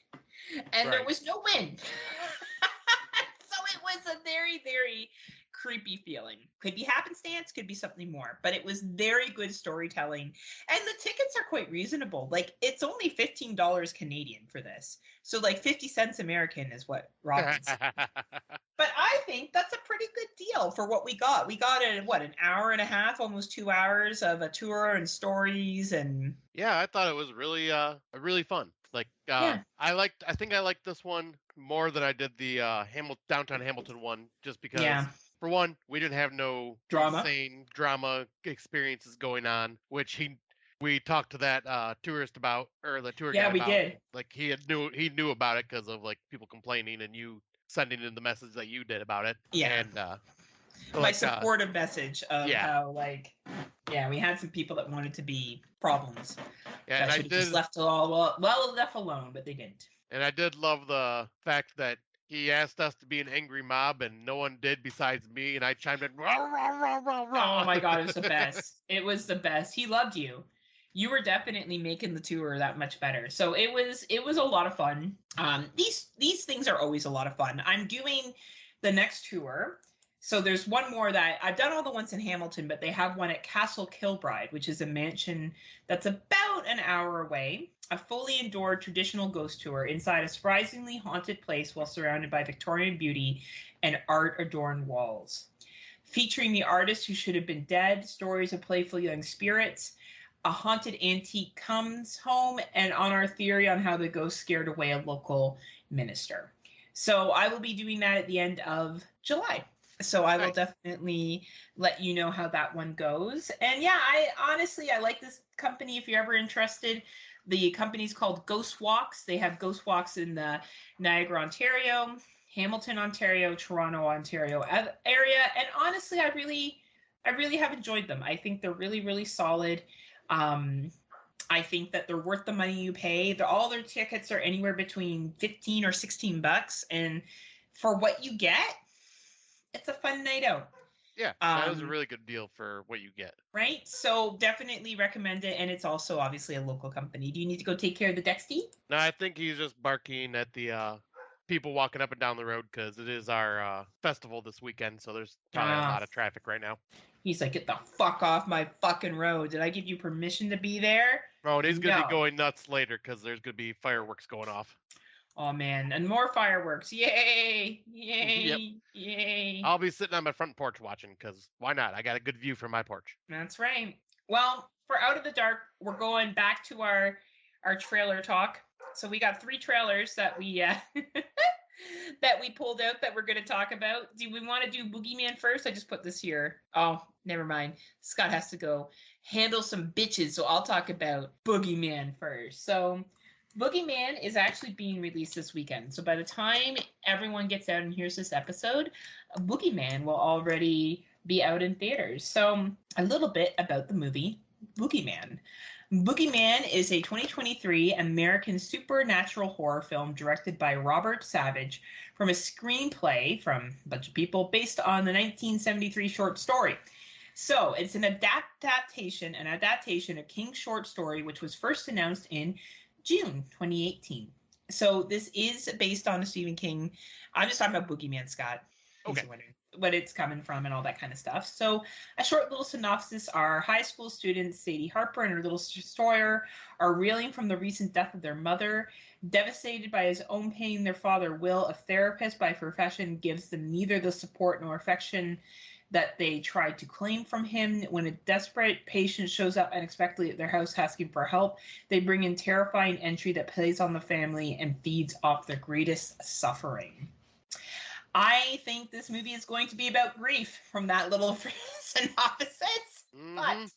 and there was no wind. So it was a very, very creepy feeling. Could be happenstance, could be something more, but it was very good storytelling, and the tickets are quite reasonable. Like, it's only $15 Canadian for this, so like 50 cents American is what Robin said. But I think that's a pretty good deal for what we got. We got an hour and a half, almost 2 hours of a tour and stories. And yeah, I thought it was really really fun. Like Yeah. I think I liked this one more than I did the downtown Hamilton one, just because Yeah. for one, we didn't have no Drama. insane drama experiences going on, which we talked to that tourist about, or the tour guide we about. did. Like he knew about it because of like people complaining and you sending in the message that you did about it. Yeah. And My like supportive message of yeah. how, like, yeah, we had some people that wanted to be problems. Yeah, that and I should have did just left it all well left alone, but they didn't. and I did love the fact that he asked us to be an angry mob and no one did besides me, and I chimed in, rah, rah, rah, rah, rah. Oh my god, it was the best. It was the best. He loved you. You were definitely making the tour that much better. So it was a lot of fun. These things are always a lot of fun. I'm doing the next tour. So there's one more that I've done all the ones in Hamilton, but they have one at Castle Kilbride, which is a mansion that's about an hour away. A fully indoor traditional ghost tour inside a surprisingly haunted place while surrounded by Victorian beauty and art-adorned walls. Featuring the artist who should have been dead, stories of playful young spirits, a haunted antique comes home, and on our theory on how the ghost scared away a local minister. So I will be doing that at the end of July. So I will definitely let you know how that one goes. And yeah, I like this company. If you're ever interested, the company's called Ghost Walks. They have Ghost Walks in the Niagara, Ontario, Hamilton, Ontario, Toronto, Ontario area. And honestly, I really have enjoyed them. I think they're really, really solid. I think that they're worth the money you pay. All their tickets are anywhere between $15 or $16, and for what you get, it's a fun night out. Yeah, that was a really good deal for what you get. Right? So definitely recommend it, and it's also obviously a local company. Do you need to go take care of the Dexty? No, I think he's just barking at the people walking up and down the road because it is our festival this weekend, so there's probably a lot of traffic right now. He's like, get the fuck off my fucking road. Did I give you permission to be there? Oh, and he's going to be going nuts later because there's going to be fireworks going off. Oh, man. And more fireworks. Yay. Yay. Yep. Yay. I'll be sitting on my front porch watching because why not? I got a good view from my porch. That's right. Well, for Out of the Dark, we're going back to our trailer talk. So we got 3 trailers that we that we pulled out that we're going to talk about. Do we want to do Boogeyman first? I just put this here. Oh, never mind. Scott has to go handle some bitches, so I'll talk about Boogeyman first. So Boogeyman is actually being released this weekend. So by the time everyone gets out and hears this episode, Boogeyman will already be out in theaters. So a little bit about the movie Boogeyman. Boogeyman is a 2023 American supernatural horror film directed by Robert Savage from a screenplay from a bunch of people based on the 1973 short story. So it's an adaptation of King's short story, which was first announced in June 2018. So this is based on a Stephen King. I'm just talking about Boogeyman, Scott. Okay. what it's coming from and all that kind of stuff. So a short little synopsis are high school students Sadie Harper and her little sister Sawyer are reeling from the recent death of their mother. Devastated by his own pain, their father, Will, a therapist by profession, gives them neither the support nor affection that they tried to claim from him. When a desperate patient shows up unexpectedly at their house asking for help, they bring in terrifying entry that plays on the family and feeds off their greatest suffering. I think this movie is going to be about grief from that little synopsis. But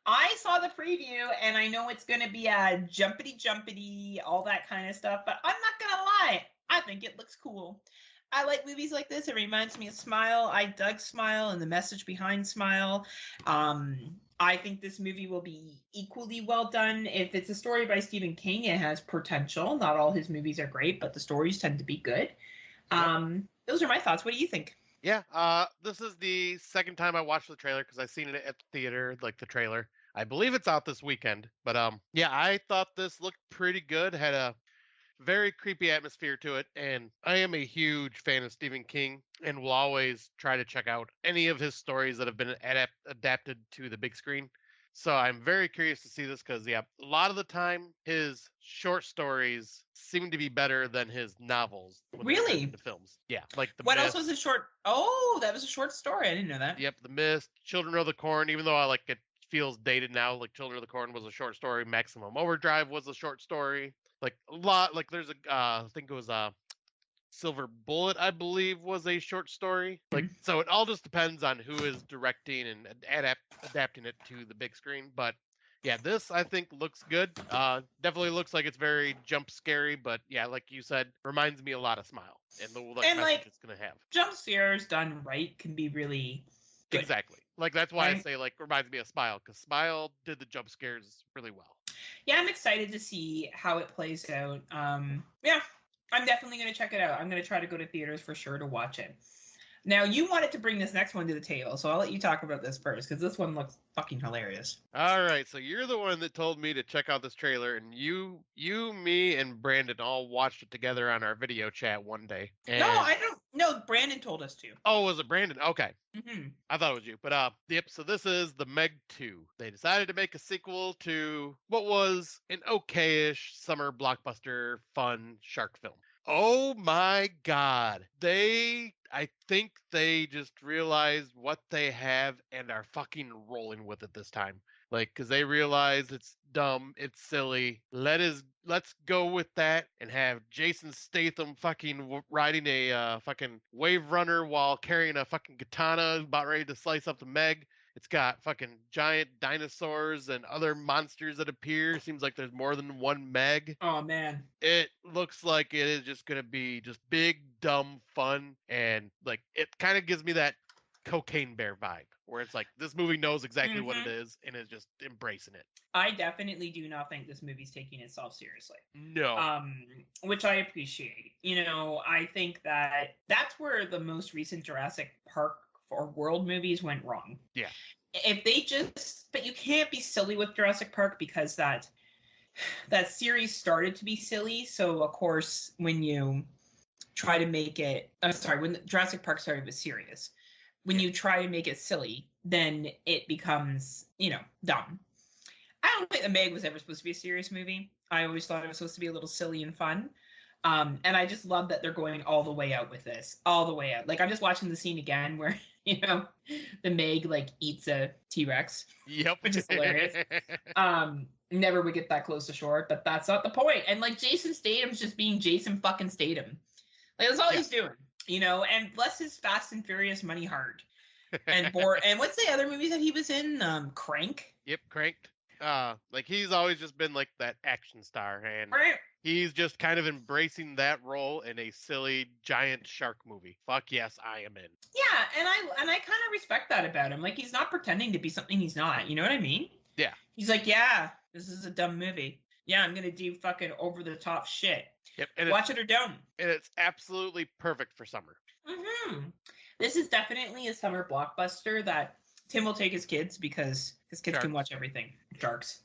I saw the preview and I know it's going to be a jumpity, all that kind of stuff. But I'm not going to lie. I think it looks cool. I like movies like this. It reminds me of Smile. I dug Smile and the message behind Smile. I think this movie will be equally well done. If it's a story by Stephen King, it has potential. Not all his movies are great, but the stories tend to be good. Those are my thoughts. What do you think? Yeah, this is the second time I watched the trailer because I seen it at the theater, like the trailer. I believe it's out this weekend, but yeah, I thought this looked pretty good. Had a very creepy atmosphere to it, and I am a huge fan of Stephen King and will always try to check out any of his stories that have been adapted to the big screen. So I'm very curious to see this because, yeah, a lot of the time his short stories seem to be better than his novels when they turn Really? into films. Yeah, like The What Mist. else was a short? Oh, that was a short story. I didn't know that. Yep, The Mist, Children of the Corn. Even though I like it feels dated now, like Children of the Corn was a short story. Maximum Overdrive was a short story. Like a lot, like there's a, I think it was Silver Bullet, I believe, was a short story. Like, so it all just depends on who is directing and adapting it to the big screen. But yeah, this I think looks good. Definitely looks like it's very jump scary, but yeah, like you said, reminds me a lot of Smile and the message like, it's gonna have. Jump scares done right can be really good. Exactly. Like that's why I say like reminds me of Smile because Smile did the jump scares really well. Yeah, I'm excited to see how it plays out. Yeah, I'm definitely going to check it out. I'm going to try to go to theaters for sure to watch it. Now, you wanted to bring this next one to the table, so I'll let you talk about this first because this one looks fucking hilarious. All right, so you're the one that told me to check out this trailer, and you, me, and Brandon all watched it together on our video chat one day. And... No, I don't. No, Brandon told us to. Oh, was it Brandon? Okay. Mm-hmm. I thought it was you, but yep. So this is the Meg 2. They decided to make a sequel to what was an okay-ish summer blockbuster fun shark film. Oh my God. I think they just realized what they have and are fucking rolling with it this time. Like, because they realize it's dumb, it's silly. Let's go with that and have Jason Statham fucking riding a fucking wave runner while carrying a fucking katana, about ready to slice up the Meg. It's got fucking giant dinosaurs and other monsters that appear. Seems like there's more than one Meg. Oh, man. It looks like it is just going to be just big, dumb fun. And like, it kind of gives me that Cocaine Bear vibe where it's like, this movie knows exactly what it is and is just embracing it. I definitely do not think this movie's taking itself seriously. No. Which I appreciate. You know, I think that's where the most recent Jurassic Park or World movies went wrong. Yeah. If they just, but you can't be silly with Jurassic Park because that series started to be silly. So of course, when you try to make it, when Jurassic Park started was serious. When you try to make it silly, then it becomes, dumb. I don't think The Meg was ever supposed to be a serious movie. I always thought it was supposed to be a little silly and fun. And I just love that they're going all the way out with this, all the way out. Like, I'm just watching the scene again where, the Meg, like, eats a T-Rex. Yep. Which is hilarious. Never would get that close to shore, but that's not the point. And, like, Jason Statham's just being Jason fucking Statham. Like, that's all he's doing, and bless his Fast and Furious money hard. And and what's the other movies that he was in? Crank? Yep, Cranked. Like, he's always just been, like, that action star, and... Right. He's just kind of embracing that role in a silly giant shark movie. Fuck yes, I am in. Yeah, and I kind of respect that about him. Like, he's not pretending to be something he's not. You know what I mean? Yeah. He's like, yeah, this is a dumb movie. Yeah, I'm gonna do fucking over the top shit. Yep. And watch it or don't. And it's absolutely perfect for summer. Mm-hmm. This is definitely a summer blockbuster that Tim will take his kids because his kids can watch everything. Sharks.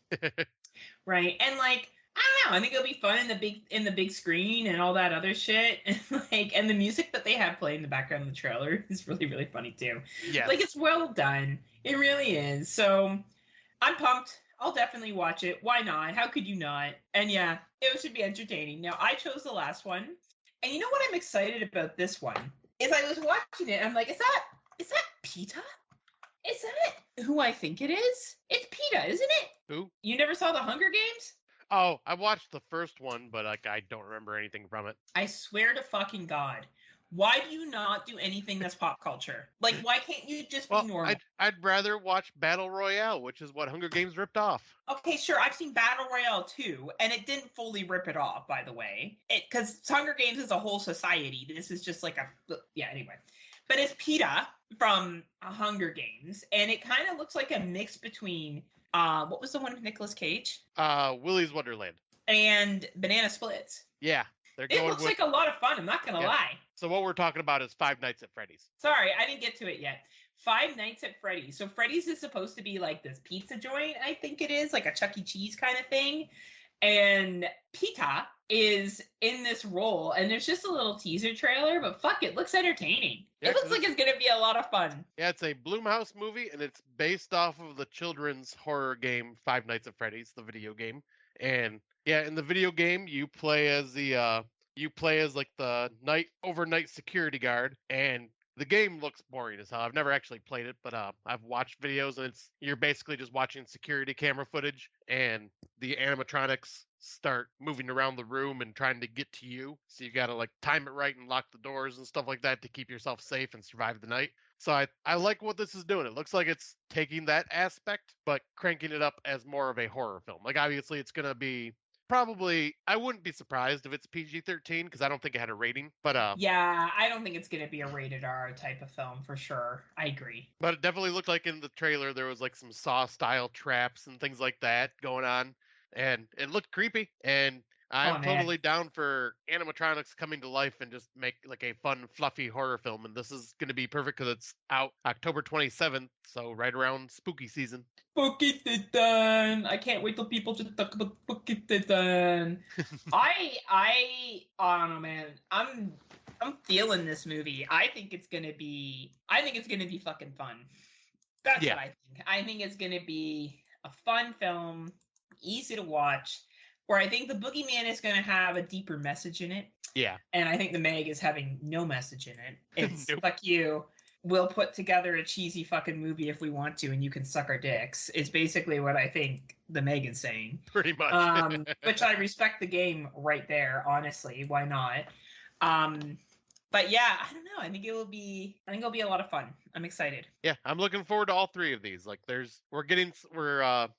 Right, and like. I don't know. I think it'll be fun in the big screen and all that other shit, and the music that they have playing in the background of the trailer is really, really funny too. Yes. Like, it's well done. It really is. So I'm pumped. I'll definitely watch it. Why not? How could you not? And yeah, it should be entertaining. Now, I chose the last one. And you know what I'm excited about this one? Is I was watching it and I'm like, is that PETA? Is that who I think it is? It's PETA, isn't it? Who? You never saw the Hunger Games? Oh, I watched the first one, but like I don't remember anything from it. I swear to fucking God. Why do you not do anything that's pop culture? Like, why can't you just be Well, normal? I'd rather watch Battle Royale, which is what Hunger Games ripped off. Okay, sure. I've seen Battle Royale too, and it didn't fully rip it off, by the way. Because Hunger Games is a whole society. This is just like anyway. But it's PETA from Hunger Games, and it kind of looks like a mix between what was the one with Nicolas Cage? Willy's Wonderland. And Banana Splits. Yeah. It looks like a lot of fun, I'm not gonna lie. So what we're talking about is Five Nights at Freddy's. Sorry, I didn't get to it yet. Five Nights at Freddy's. So Freddy's is supposed to be like this pizza joint, I think it is, like a Chuck E. Cheese kind of thing. And PETA is in this role, and there's just a little teaser trailer, but fuck, it looks entertaining. Yeah, it looks like it's gonna be a lot of fun. Yeah, it's a Blumhouse movie, and it's based off of the children's horror game Five Nights at Freddy's, the video game. And yeah, in the video game, you play as like the overnight security guard, and the game looks boring as hell. I've never actually played it, but I've watched videos, and you're basically just watching security camera footage, and the animatronics start moving around the room and trying to get to you. So you gotta like time it right and lock the doors and stuff like that to keep yourself safe and survive the night. So I like what this is doing. It looks like it's taking that aspect, but cranking it up as more of a horror film. Like obviously it's gonna be probably, I wouldn't be surprised if it's PG-13 because I don't think it had a rating. But yeah, I don't think it's gonna be a rated R type of film for sure. I agree. But it definitely looked like in the trailer there was like some Saw style traps and things like that going on, and it looked creepy. And I'm totally down for animatronics coming to life and just make like a fun, fluffy horror film. And this is going to be perfect because it's out October 27th, so right around spooky season. Spooky season! I can't wait till people just talk about spooky season. I don't know, man. I'm feeling this movie. I think it's gonna be fucking fun. That's what I think. I think it's gonna be a fun film, easy to watch. Where I think the Boogeyman is going to have a deeper message in it. Yeah. And I think the Meg is having no message in it. It's Nope. Fuck you. We'll put together a cheesy fucking movie if we want to, and you can suck our dicks. It's basically what I think the Meg is saying. Pretty much. Which I respect the game right there, honestly. Why not? But yeah, I don't know. I think it'll be a lot of fun. I'm excited. Yeah, I'm looking forward to all three of these. Like we're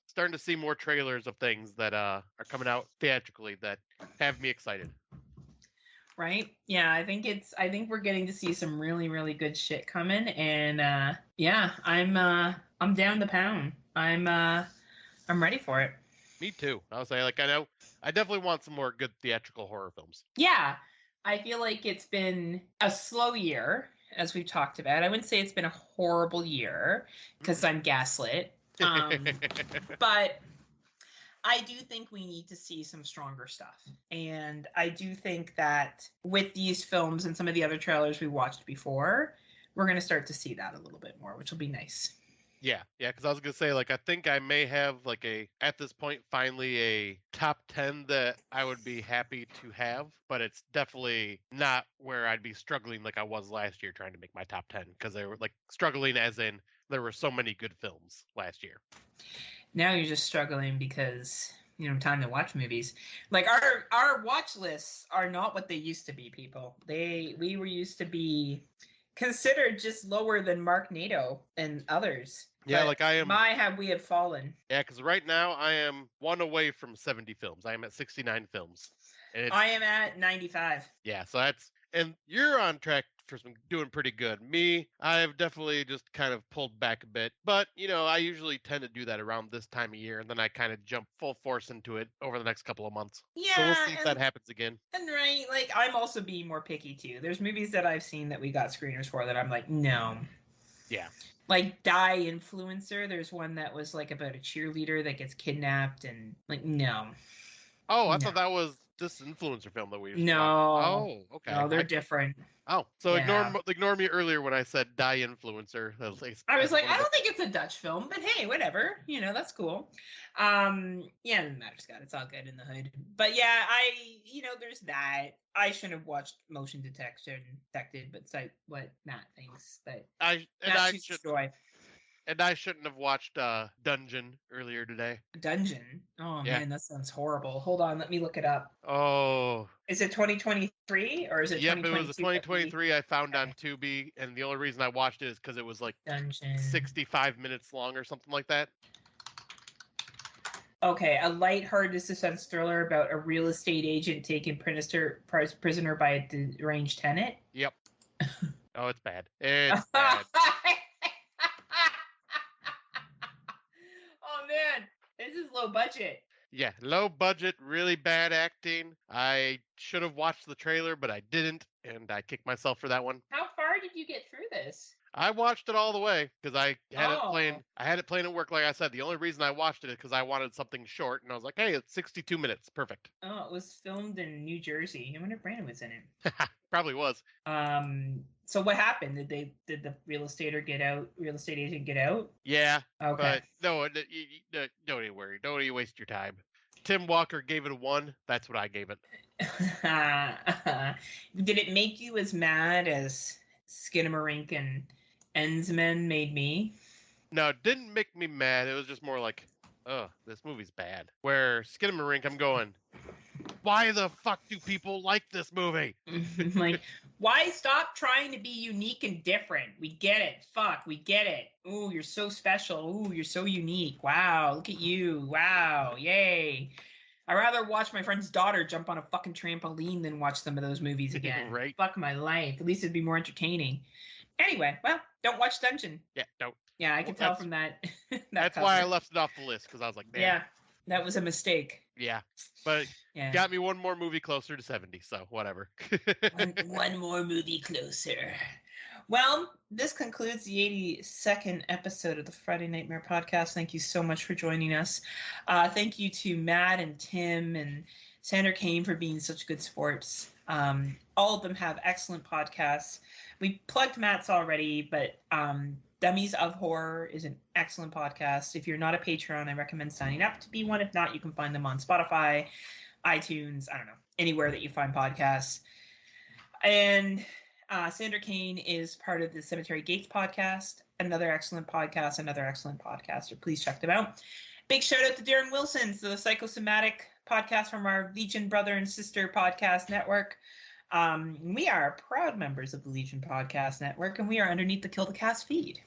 starting to see more trailers of things that are coming out theatrically that have me excited. Right? Yeah, I think we're getting to see some really, really good shit coming, and yeah, I'm down to pound. I'm ready for it. Me too. I'll say I definitely want some more good theatrical horror films. Yeah. I feel like it's been a slow year, as we've talked about. I wouldn't say it's been a horrible year because I'm gaslit. But I do think we need to see some stronger stuff. And I do think that with these films and some of the other trailers we watched before, we're going to start to see that a little bit more, which will be nice. Yeah, because I was going to say, I think I may have, at this point, finally a top 10 that I would be happy to have, but it's definitely not where I'd be struggling like I was last year trying to make my top 10, because they were, struggling as in there were so many good films last year. Now you're just struggling because, time to watch movies. Our watch lists are not what they used to be, people. We were used to be considered just lower than Mark Nato and others. Yeah, I am. Have we have fallen. Yeah, because right now I am one away from 70 films. I am at 69 films. And I am at 95. Yeah, so and you're on track for doing pretty good. Me, I've definitely just kind of pulled back a bit. But, I usually tend to do that around this time of year, and then I kind of jump full force into it over the next couple of months. Yeah. So we'll see if that happens again. And right, I'm also being more picky too. There's movies that I've seen that we got screeners for that I'm like, no. Yeah. Die Influencer, there's one that was about a cheerleader that gets kidnapped and no. Oh, I thought that was this influencer film that we watched? No, Oh, okay. no, they're different. So Yeah. ignore me earlier when I said die influencer. I was As like, one I of the don't think it's a Dutch film, but hey, whatever. That's cool. Yeah, it doesn't matter, Scott. It's all good in the hood. But yeah, there's that. I shouldn't have watched Motion Detected, but it's like what Matt thinks. But Matt shoots joy. And I shouldn't have watched Dungeon earlier today. Dungeon. Oh Yeah. man, that sounds horrible. Hold on, let me look it up. Oh. Is it 2023 or is it Yep, it 2022? was a 2023 I found on Tubi, and the only reason I watched it is because it was like Dungeon. 65 minutes long or something like that. Okay, a lighthearted suspense thriller about a real estate agent taken prisoner by a deranged tenant. Yep. Oh, it's bad. It's bad. Oh man, this is low budget. Yeah, low budget, really bad acting. I should have watched the trailer, but I didn't, and I kicked myself for that one. How far did you get through this? I watched it all the way because I had it playing. I had it playing at work, like I said. The only reason I watched it is because I wanted something short, and I was like, "Hey, it's 62 minutes, perfect." Oh, it was filmed in New Jersey. I wonder if Brandon was in it. Probably was. So what happened? Did the real estate agent get out? Yeah. Okay. But no, don't even worry. Don't even waste your time. Tim Walker gave it a 1. That's what I gave it. Did it make you as mad as Skinamarink and Ensman made me? No, it didn't make me mad. It was just more like, oh, this movie's bad. Where Skinamarink, I'm going, why the fuck do people like this movie? Like, why stop trying to be unique and different? We get it. Fuck, we get it. Ooh, you're so special. Ooh, you're so unique. Wow, look at you. Wow, yay. I'd rather watch my friend's daughter jump on a fucking trampoline than watch some of those movies again. Right. Fuck my life. At least it'd be more entertaining. Anyway, well, don't watch Dungeon. Yeah, don't. Yeah, I can tell from that. That's why I left it off the list, because I was like, man. Yeah, that was a mistake. Yeah, but yeah. Got me one more movie closer to 70, so whatever. one more movie closer. Well, this concludes the 82nd episode of the Friday Nightmare Podcast. Thank you so much for joining us. Thank you to Matt and Tim and Sandra Kane for being such good sports. All of them have excellent podcasts. We plugged Matt's already, but Dummies of Horror is an excellent podcast. If you're not a Patreon, I recommend signing up to be one. If not, you can find them on Spotify, iTunes, I don't know, anywhere that you find podcasts. And Sandra Kane is part of the Cemetery Gates podcast, another excellent podcaster. Please check them out. Big shout out to Darren Wilson, the Psychosomatic podcast from our Legion Brother and Sister Podcast Network. We are proud members of the Legion Podcast Network, and we are underneath the Kill the Cast feed.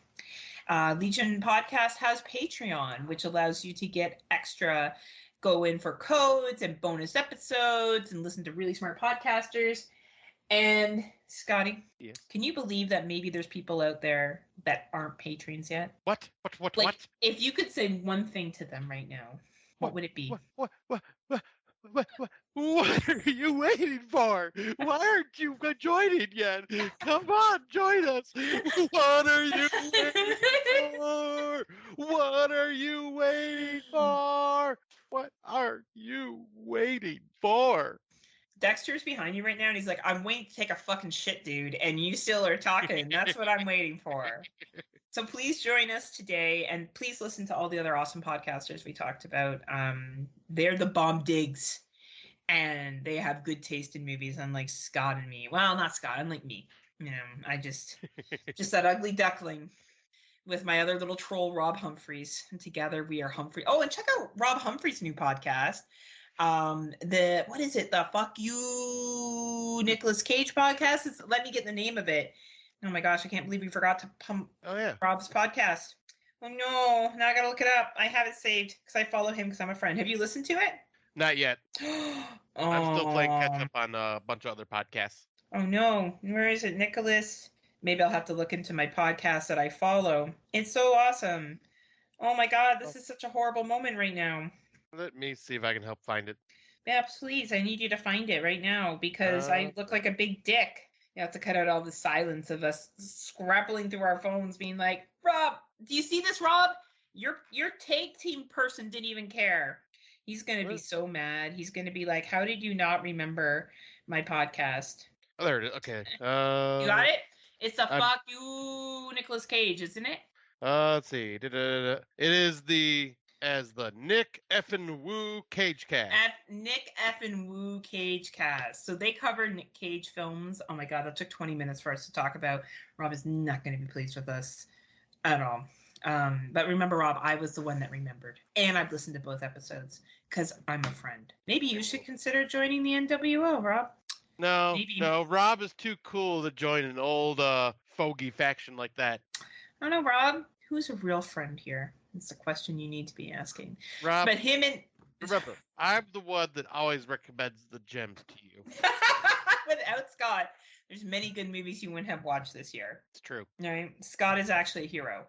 Legion Podcast has Patreon, which allows you to get extra, go in for codes and bonus episodes and listen to really smart podcasters. And Scotty, yes. Can you believe that maybe there's people out there that aren't patrons yet? What? If you could say one thing to them right now, what would it be? What are you waiting for? Why aren't you joining yet? Come on, join us. What are you waiting for? What are you waiting for? What are you waiting for? Dexter's behind you right now, and he's like, I'm waiting to take a fucking shit, dude, and you still are talking. That's what I'm waiting for. So please join us today, and please listen to all the other awesome podcasters we talked about. They're the bomb digs, and they have good taste in movies, unlike Scott and me. Well, not Scott, unlike me. I just that ugly duckling with my other little troll, Rob Humphreys. And together we are Humphrey. Oh, and check out Rob Humphreys' new podcast. What is it? The Fuck You Nicolas Cage podcast? Let me get the name of it. Oh my gosh, I can't believe we forgot to pump Rob's podcast. Oh no, now I gotta look it up. I have it saved because I follow him because I'm a friend. Have you listened to it? Not yet. I'm still playing catch up on a bunch of other podcasts. Oh no, where is it, Nicholas? Maybe I'll have to look into my podcast that I follow. It's so awesome. Oh my god, this is such a horrible moment right now. Let me see if I can help find it. Yeah, please. I need you to find it right now because I look like a big dick. You have to cut out all the silence of us scrabbling through our phones being like, Rob, do you see this, Rob? Your take team person didn't even care. He's going to be What? so mad. He's going to be like, "How did you not remember my podcast?" Oh, there it is. Okay. You got it? It's a I'm. fuck you, Nicolas Cage, isn't it? Let's see. Da-da-da-da. It is the as the Nick effin Woo Cage Cast. Nick effin Woo Cage cast. So they cover Nick Cage films. Oh my god, that took 20 minutes for us to talk about. Rob is not going to be pleased with us at all. But remember, Rob, I was the one that remembered, and I've listened to both episodes because I'm a friend. Maybe you should consider joining the NWO, Rob. No, Maybe. no. Rob is too cool to join an old fogey faction like that. I don't know, Rob. Who's a real friend here? It's the question you need to be asking. Rob, But him and remember, I'm the one that always recommends the gems to you. without Scott, there's many good movies you wouldn't have watched this year. It's true. All right, Scott is actually a hero.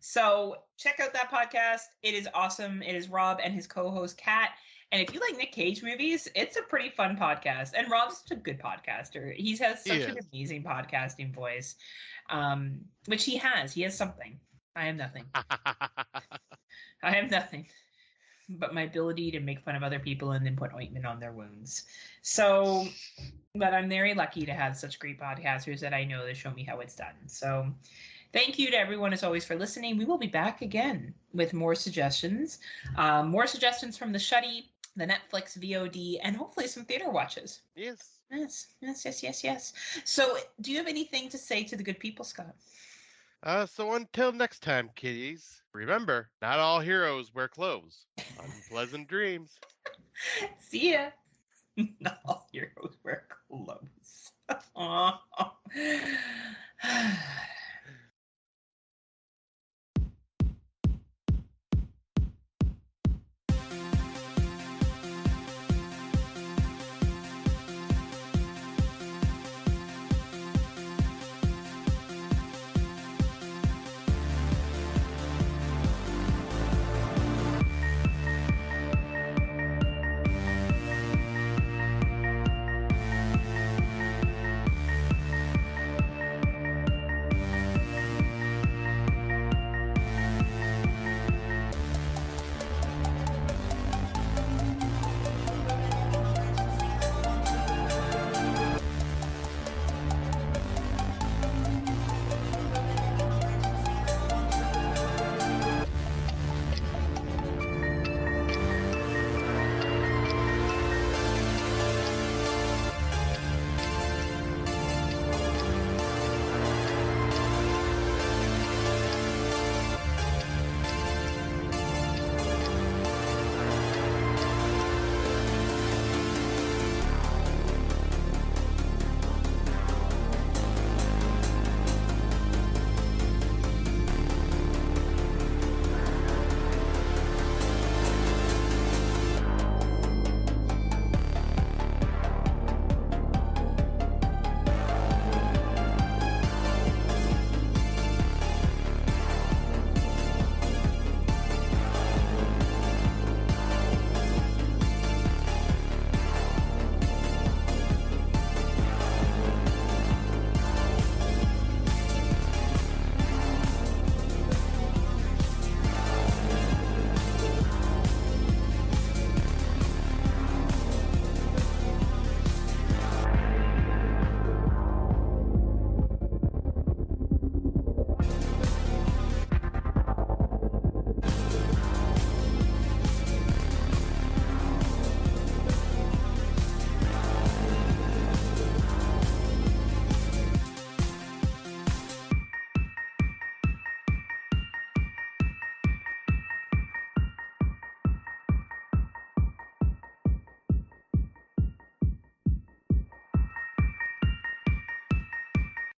So check out that podcast. It is awesome. It is Rob and his co-host Kat. And if you like Nick Cage movies, it's a pretty fun podcast. And Rob's such a good podcaster. He has such an amazing podcasting voice, which he has. He has something. I have nothing. I have nothing but my ability to make fun of other people and then put ointment on their wounds. So, but I'm very lucky to have such great podcasters that I know that show me how it's done. So thank you to everyone, as always, for listening. We will be back again with more suggestions from the Shuddy, the Netflix VOD, and hopefully some theater watches. Yes. Yes. So do you have anything to say to the good people, Scott? So until next time, kiddies, remember, not all heroes wear clothes. Unpleasant dreams. See ya. Not all heroes wear clothes.